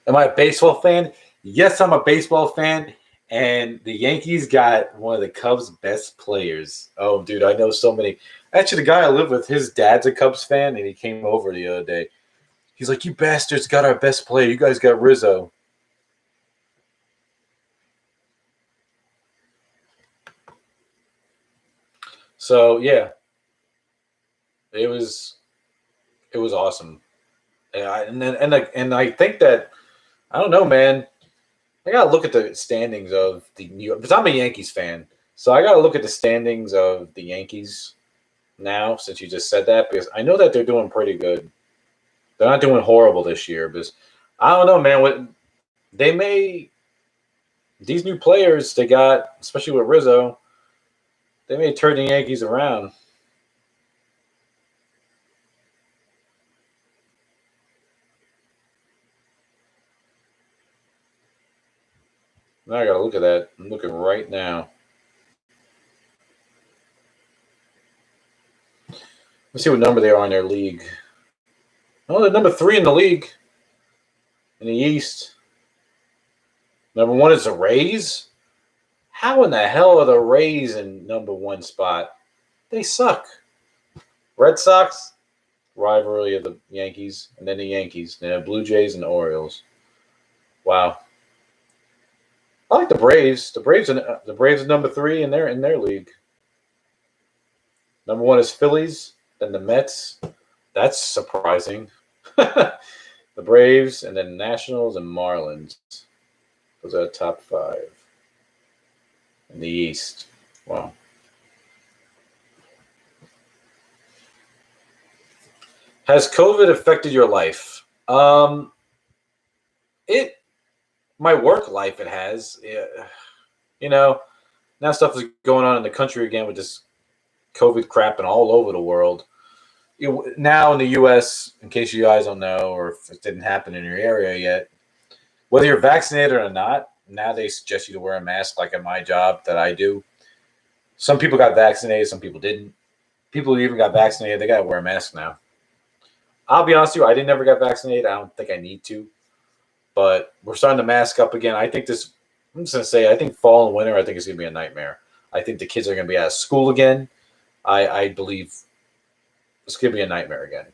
am I a baseball fan? Yes, I'm a baseball fan. And the Yankees got one of the Cubs' best players. Oh, dude, I know so many. Actually, the guy I live with, his dad's a Cubs fan, and he came over the other day. He's like, "You bastards got our best player. You guys got Rizzo." So yeah, it was awesome. Yeah, and I think that I don't know, man. I gotta look at the standings of the New York because I'm a Yankees fan. So I gotta look at the standings of the Yankees now, since you just said that, because I know that they're doing pretty good. They're not doing horrible this year, because I don't know, man. What they may these new players they got, especially with Rizzo, they may turn the Yankees around. Now I got to look at that. I'm looking right now. Let's see what number they are in their league. Oh, they're number 3 in the league in the East. Number 1 is the Rays. How in the hell are the Rays in number 1 spot? They suck. Red Sox, rivalry of the Yankees, and then the Yankees. Then the Blue Jays and the Orioles. Wow. I like the Braves. The Braves are number 3 in their league. Number 1 is Phillies, then the Mets. That's surprising. The Braves, and then Nationals and Marlins. Those are the top 5 in the East. Wow. Has COVID affected your life? My work life, it has. You know, now stuff is going on in the country again with this COVID crap and all over the world. Now in the U.S., in case you guys don't know, or if it didn't happen in your area yet, whether you're vaccinated or not, now they suggest you to wear a mask like at my job that I do. Some people got vaccinated, some people didn't. People who even got vaccinated, they got to wear a mask now. I'll be honest with you, I never got vaccinated. I don't think I need to. But we're starting to mask up again. I'm just going to say, I think fall and winter, I think it's going to be a nightmare. I think the kids are going to be out of school again. I believe it's going to be a nightmare again.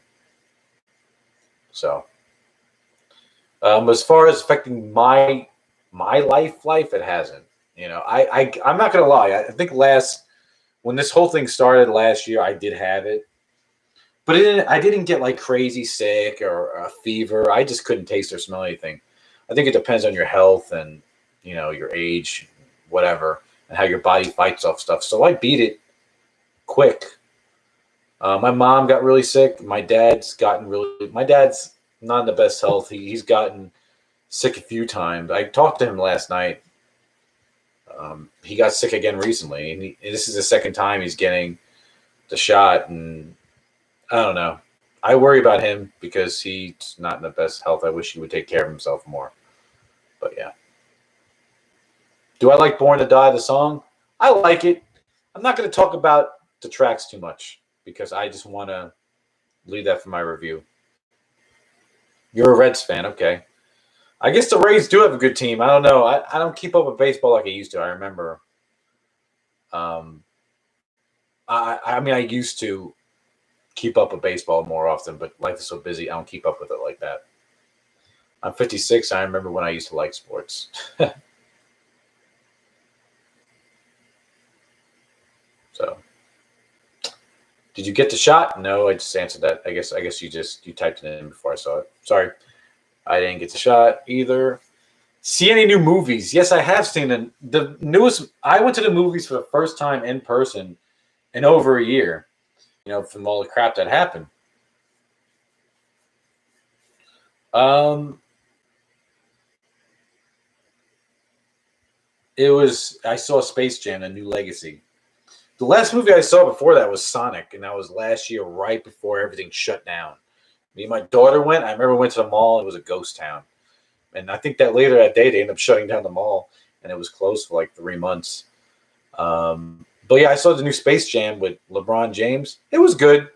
So, as far as affecting my life, it hasn't. I'm not going to lie. I think when this whole thing started last year, I did have it. But I didn't get like crazy sick or a fever. I just couldn't taste or smell anything. I think it depends on your health and, your age, whatever, and how your body fights off stuff. So I beat it quick. My mom got really sick. My dad's not in the best health. He's gotten sick a few times. I talked to him last night. He got sick again recently, and this is the second time he's getting the shot, and I don't know. I worry about him because he's not in the best health. I wish he would take care of himself more. But yeah. Do I like Born to Die, the song? I like it. I'm not going to talk about the tracks too much because I just want to leave that for my review. You're a Reds fan, okay. I guess the Rays do have a good team. I don't know. I don't keep up with baseball like I used to. I remember. I used to keep up with baseball more often, but life is so busy, I don't keep up with it like that. I'm 56. I remember when I used to like sports. So, did you get the shot? No, I just answered that. I guess you typed it in before I saw it. Sorry, I didn't get the shot either. See any new movies? Yes, I have seen the newest. I went to the movies for the first time in person in over a year. From all the crap that happened. I saw Space Jam: A New Legacy. The last movie I saw before that was Sonic, and that was last year, right before everything shut down. Me and my daughter went. I remember we went to the mall. It was a ghost town. And I think that later that day, they ended up shutting down the mall, and it was closed for like 3 months. But yeah, I saw the new Space Jam with LeBron James. It was good.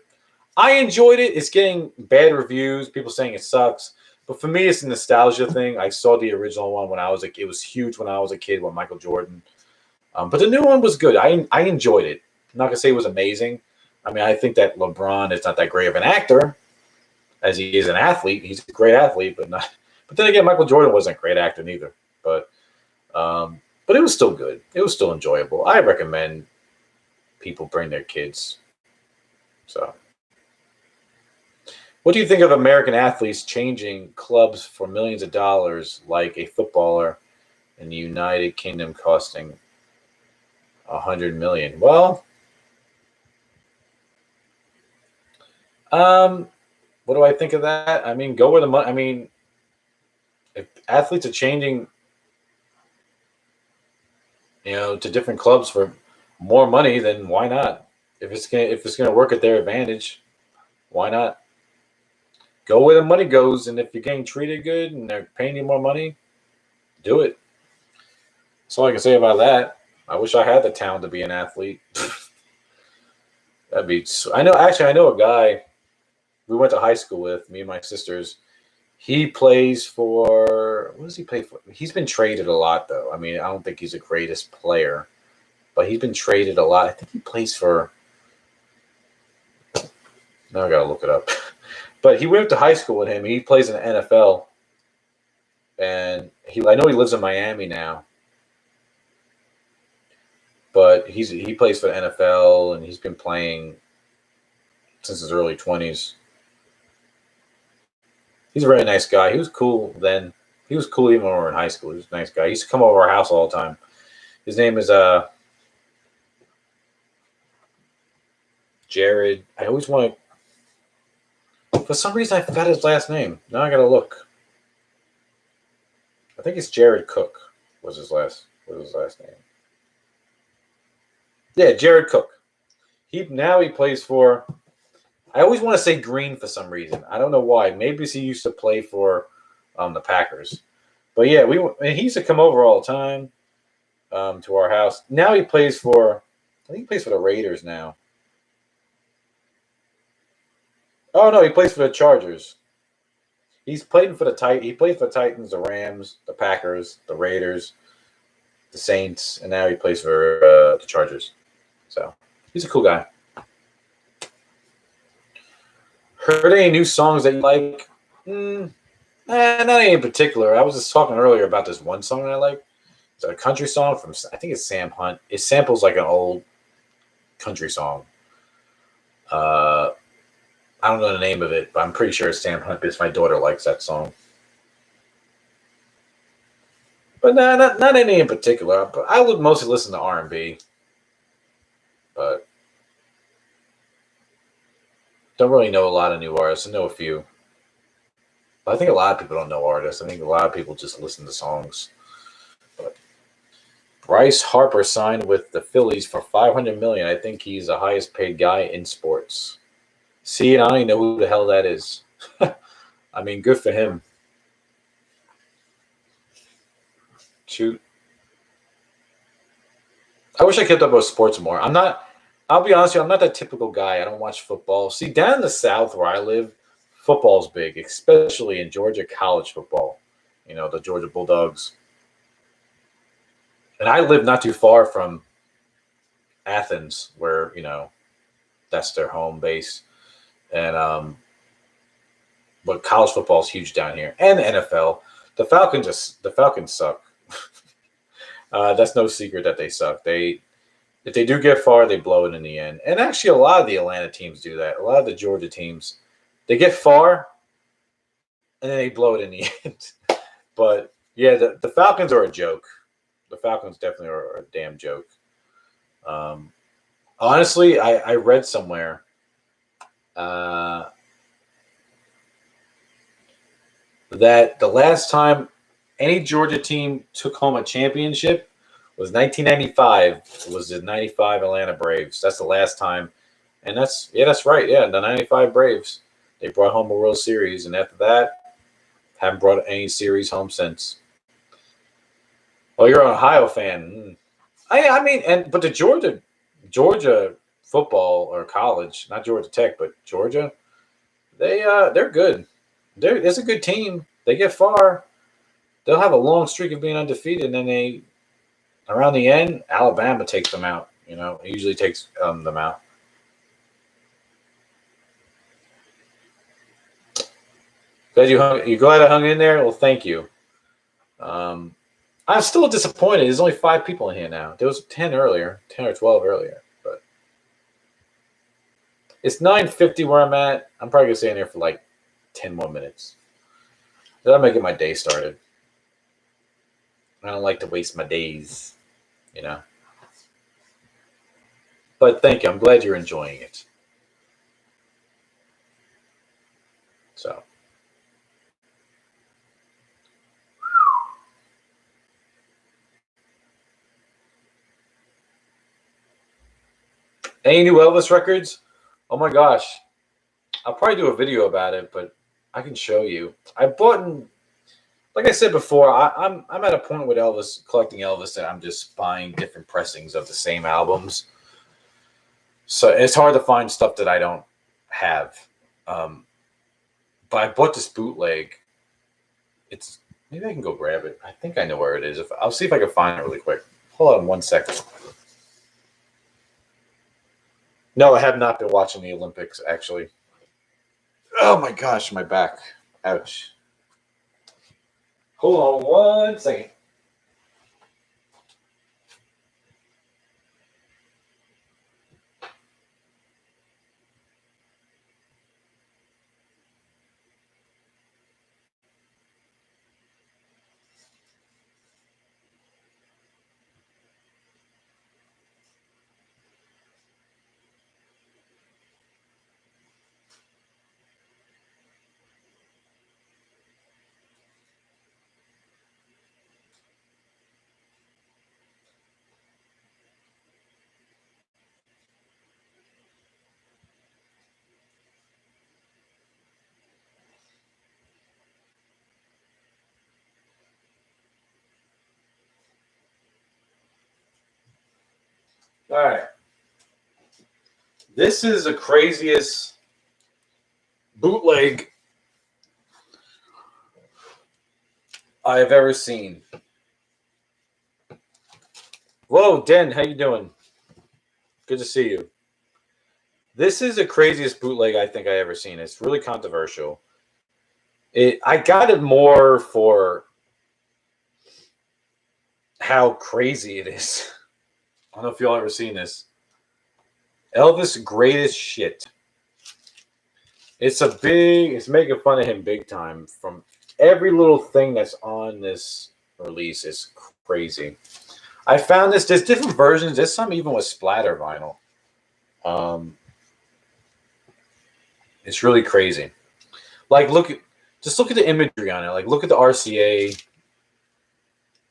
I enjoyed it. It's getting bad reviews. People saying it sucks. But for me, it's a nostalgia thing. I saw the original one when I was it was huge when I was a kid with Michael Jordan. But the new one was good. I enjoyed it. I'm not going to say it was amazing. I mean, I think that LeBron is not that great of an actor as he is an athlete. He's a great athlete, but not. But then again, Michael Jordan wasn't a great actor neither. But it was still good. It was still enjoyable. I recommend people bring their kids. So, what do you think of American athletes changing clubs for millions of dollars, like a footballer in the United Kingdom costing $100 million? Well, what do I think of that? I mean, go where the money. I mean, if athletes are changing, to different clubs for more money, then why not? If it's gonna work at their advantage, why not? Go where the money goes, and if you're getting treated good and they're paying you more money, do it. That's all I can say about that. I wish I had the talent to be an athlete. That'd be. I know. Actually, I know a guy we went to high school with. Me and my sisters. He plays for. What does he play for? He's been traded a lot, though. I mean, I don't think he's the greatest player, but he's been traded a lot. I think he plays for. Now I gotta look it up. But he went to high school with him. He plays in the NFL, and I know he lives in Miami now. But he plays for the NFL, and he's been playing since his early 20s. He's a very nice guy. He was cool then. He was cool even when we were in high school. He was a nice guy. He used to come over our house all the time. His name is Jared. I always want to. For some reason, I forgot his last name. Now I gotta look. I think it's Jared Cook. Was his last name? Yeah, Jared Cook. He plays for. I always want to say Green for some reason. I don't know why. Maybe he used to play for the Packers. But yeah, he used to come over all the time to our house. Now he plays for. I think he plays for the Raiders now. Oh no, he plays for the Chargers. He's played for He played for the Titans, the Rams, the Packers, the Raiders, the Saints, and now he plays for the Chargers. So he's a cool guy. Heard any new songs that you like? Not any in particular. I was just talking earlier about this one song that I like. It's a country song from, I think it's Sam Hunt. It samples like an old country song. I don't know the name of it, but I'm pretty sure it's Sam Hunt because my daughter likes that song. But not any in particular. But I would mostly listen to R&B. But don't really know a lot of new artists. I know a few. But I think a lot of people don't know artists. I think a lot of people just listen to songs. But Bryce Harper signed with the Phillies for $500 million. I think he's the highest paid guy in sports. See, and I don't even know who the hell that is. I mean, good for him. Shoot. I wish I kept up with sports more. I'll be honest with you, I'm not that typical guy. I don't watch football. See, down in the South where I live, football's big, especially in Georgia college football. You know, the Georgia Bulldogs. And I live not too far from Athens, where, you know, that's their home base. And but college football is huge down here. And the NFL. The Falcons suck. That's no secret that they suck. If they do get far, they blow it in the end. And actually, a lot of the Atlanta teams do that. A lot of the Georgia teams, they get far, and then they blow it in the end. But, yeah, the Falcons are a joke. The Falcons definitely are a damn joke. Honestly, I read somewhere that the last time any Georgia team took home a championship was 1995. It was the 95 Atlanta Braves. That's the last time. And that's right. Yeah, the 95 Braves. They brought home a World Series. And after that, haven't brought any series home since. Well, you're an Ohio fan. I mean, but the Georgia football or college, not Georgia Tech, but Georgia, they're good. It's a good team. They get far. They'll have a long streak of being undefeated, and then around the end, Alabama takes them out. You know, it usually takes them out. Glad you glad I hung in there? Well, thank you. I'm still disappointed. There's only 5 people in here now. There was 10 or 12 earlier. But it's 9:50 where I'm at. I'm probably gonna stay in there for like 10 more minutes. Then I'm gonna get my day started. I don't like to waste my days, you know. But thank you. I'm glad you're enjoying it. So. Any new Elvis records? Oh my gosh. I'll probably do a video about it, but I can show you. I bought like I said before, I'm at a point with Elvis, collecting Elvis, that I'm just buying different pressings of the same albums. So it's hard to find stuff that I don't have. Um, but I bought this bootleg. It's maybe I can go grab it. I think I know where it is. If I'll see if I can find it really quick. Hold on 1 second. No, I have not been watching the Olympics actually. Oh my gosh, my back. Ouch. Hold on 1 second. All right. This is the craziest bootleg I've ever seen. Whoa, Den, how you doing? Good to see you. This is the craziest bootleg I think I ever seen. It's really controversial. I got it more for how crazy it is. I don't know if y'all ever seen this. Elvis Greatest Shit. It's making fun of him big time. From every little thing that's on this release is crazy. I found there's different versions. There's some even with splatter vinyl. It's really crazy. Like just look at the imagery on it. Like look at the RCA.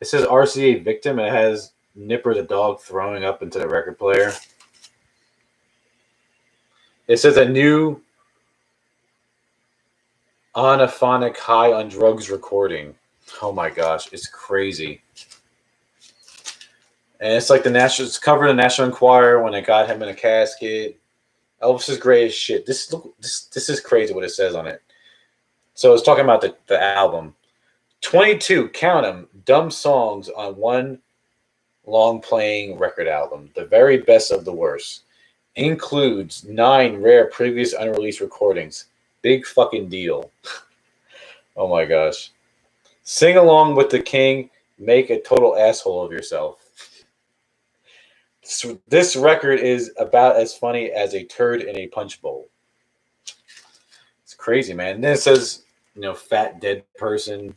It says RCA victim, and it has Nipper the dog throwing up into the record player. It says a new anaphonic high on drugs recording. Oh my gosh, it's crazy. And it's like it's covered in National Enquirer when they got him in a casket. Elvis's Greatest Shit. This is crazy what it says on it. So it's talking about the album. 22, count them, dumb songs on one long playing record album. The very best of the worst. Includes 9 rare previous unreleased recordings. Big fucking deal. Oh my gosh. Sing along with the king. Make a total asshole of yourself. So this record is about as funny as a turd in a punch bowl. It's crazy, man. And then it says, fat dead person.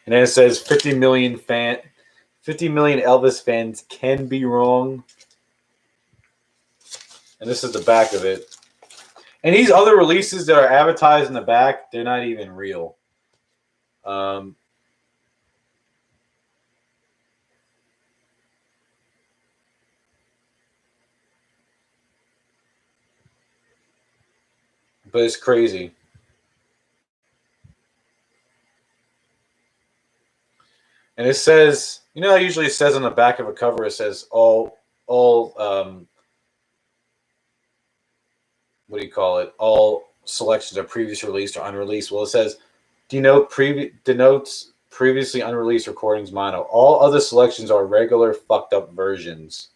And then it says 50 million Elvis fans can be wrong. And this is the back of it. And these other releases that are advertised in the back, they're not even real. But it's crazy. And it says, usually it says on the back of a cover, it says all what do you call it? All selections are previously released or unreleased. Well, it says denotes previously unreleased recordings mono. All other selections are regular fucked up versions.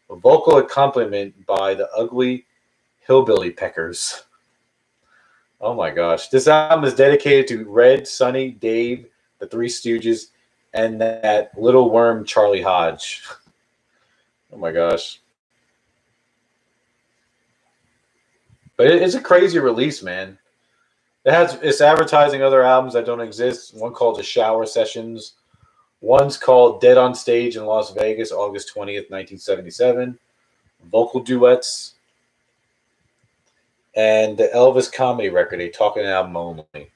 A vocal accompaniment by the Ugly Hillbilly Peckers. Oh my gosh. This album is dedicated to Red, Sonny, Dave, the Three Stooges, and that little worm Charlie Hodge. Oh my gosh. But it's a crazy release, man. It's advertising other albums that don't exist. One called The Shower Sessions. One's called Dead on Stage in Las Vegas, August 20th, 1977. Vocal duets. And the Elvis comedy record, a talking album only.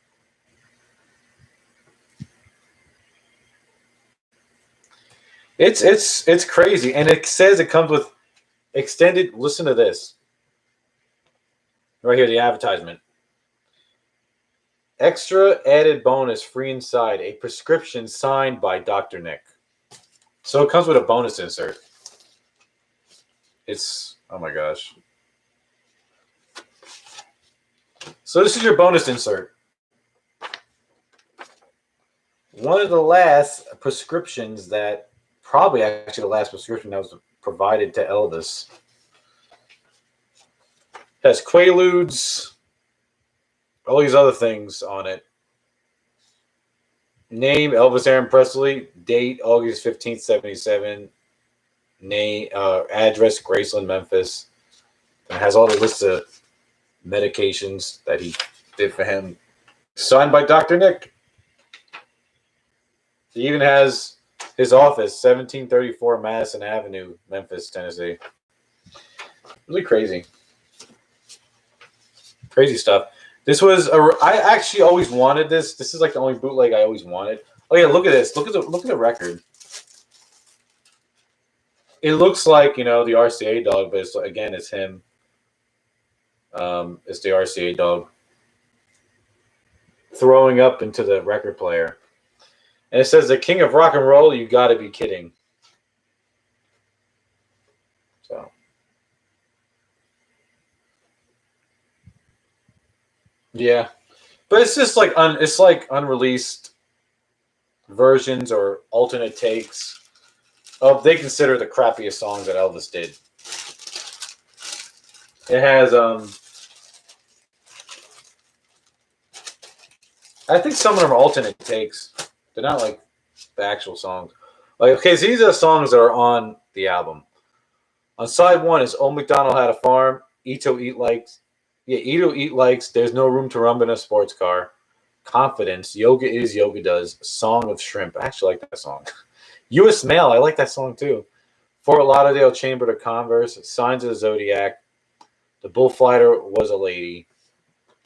It's crazy. And it says it comes with extended. Listen to this. Right here, the advertisement. Extra added bonus free inside a prescription signed by Dr. Nick. So it comes with a bonus insert. It's, oh my gosh. So this is your bonus insert. One of the last prescriptions that, probably actually the last prescription that was provided to Elvis. Has Quaaludes, all these other things on it. Name, Elvis Aaron Presley. Date, August 15th, 77. Name, address, Graceland, Memphis. And it has all the list of medications that he did for him. Signed by Dr. Nick. He even has his office, 1734 Madison Avenue, Memphis, Tennessee. Really crazy. Crazy stuff. This was I actually always wanted this. This is like the only bootleg I always wanted. Oh yeah, look at this. Look at the record. It looks like, the RCA dog, but again, it's him. It's the RCA dog throwing up into the record player. And it says, the king of rock and roll, you got to be kidding. So. Yeah. But it's just like it's like unreleased versions or alternate takes of, they consider the crappiest songs that Elvis did. It has I think some of them are alternate takes. They're not like the actual songs. Like, okay, so these are the songs that are on the album. On side 1 is Old MacDonald Had a Farm, Ito Eat Likes. Yeah, Ito Eat Likes, There's No Room to Rumble in a Sports Car, Confidence, Yoga Is, Yoga Does, Song of Shrimp. I actually like that song. U.S. Mail, I like that song too. Fort Lauderdale Chamber of Commerce, Signs of the Zodiac, The Bullfighter Was a Lady,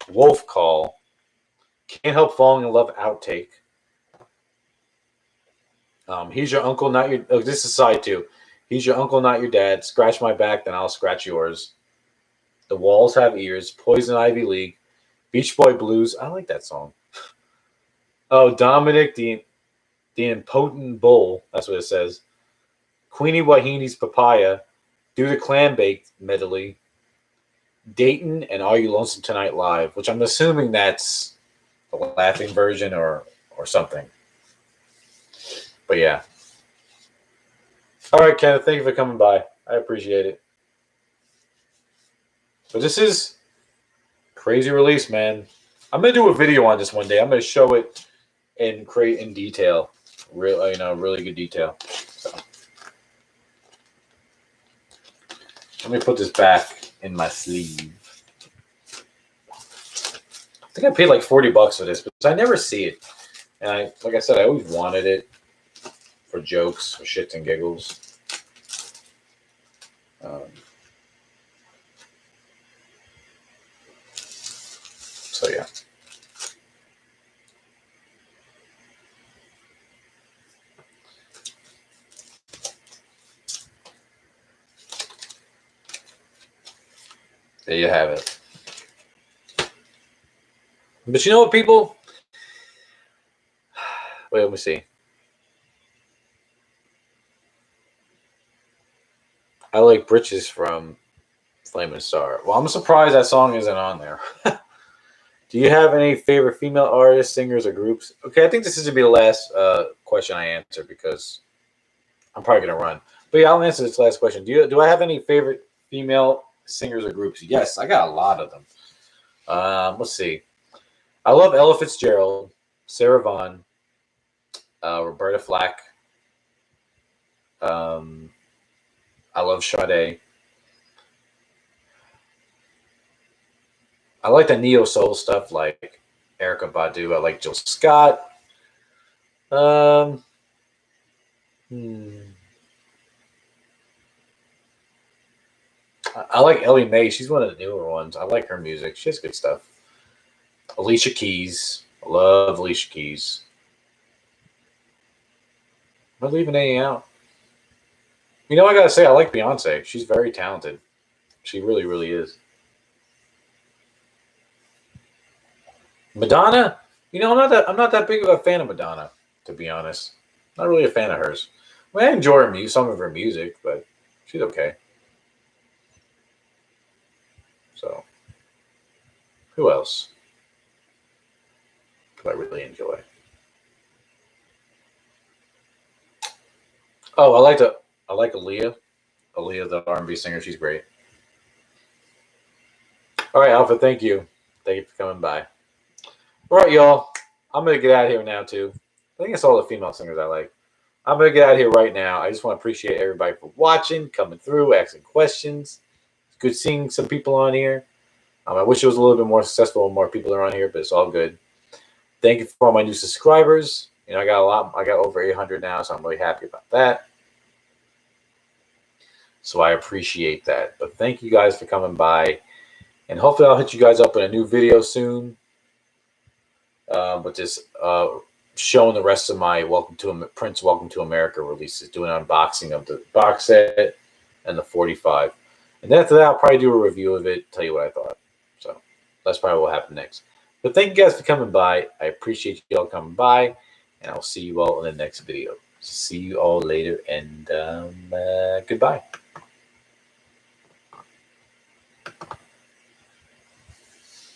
Wolf Call, Can't Help Falling in Love outtake. He's your uncle, not your. Oh, this is side 2. He's your uncle, not your dad. Scratch my back, then I'll scratch yours. The Walls Have Ears. Poison Ivy League. Beach Boy Blues. I like that song. Oh, Dominic the Impotent Bull. That's what it says. Queenie Wahini's Papaya. Do the Clam Bake medley. Dayton and Are You Lonesome Tonight live, which I'm assuming that's the laughing version or something. But yeah. All right, Kenneth, thank you for coming by. I appreciate it. But this is crazy release, man. I'm gonna do a video on this one day. I'm gonna show it and create in detail, really good detail. So let me put this back in my sleeve. I think I paid like $40 for this, but I never see it. And like I said, I always wanted it for jokes, for shits and giggles. So yeah. There you have it. But you know what, people? Wait, let me see. I like Britches from Flamin' Star. Well, I'm surprised that song isn't on there. Do you have any favorite female artists, singers, or groups? Okay, I think this is going to be the last question I answer because I'm probably going to run. But yeah, I'll answer this last question. Do I have any favorite female singers or groups? Yes, I got a lot of them. Let's see. I love Ella Fitzgerald, Sarah Vaughan, Roberta Flack. I love Sade. I like the neo soul stuff, like Erykah Badu. I like Jill Scott. I like Ellie Mae. She's one of the newer ones. I like her music. She has good stuff. Alicia Keys. I love Alicia Keys. Am I leaving any out? I gotta say, I like Beyonce. She's very talented. She really, really is. Madonna, I'm not that big of a fan of Madonna, to be honest. Not really a fan of hers. I mean, I enjoy some of her music, but she's okay. So, who else do I really enjoy? Oh, I like Aaliyah. Aaliyah, the R&B singer, she's great. All right, Alpha, thank you. Thank you for coming by. All right, y'all. I'm gonna get out of here now too. I think it's all the female singers I like. I'm gonna get out of here right now. I just want to appreciate everybody for watching, coming through, asking questions. It's good seeing some people on here. I wish it was a little bit more successful and more people are on here, but it's all good. Thank you for all my new subscribers. I got a lot. I got over 800 now, so I'm really happy about that. So I appreciate that. But thank you guys for coming by, and hopefully I'll hit you guys up in a new video soon. But just showing the rest of my Prince Welcome to America releases, doing an unboxing of the box set and the 45. And then after that, I'll probably do a review of it, tell you what I thought. So that's probably what will happen next. But thank you guys for coming by. I appreciate you all coming by, and I'll see you all in the next video. See you all later, and goodbye.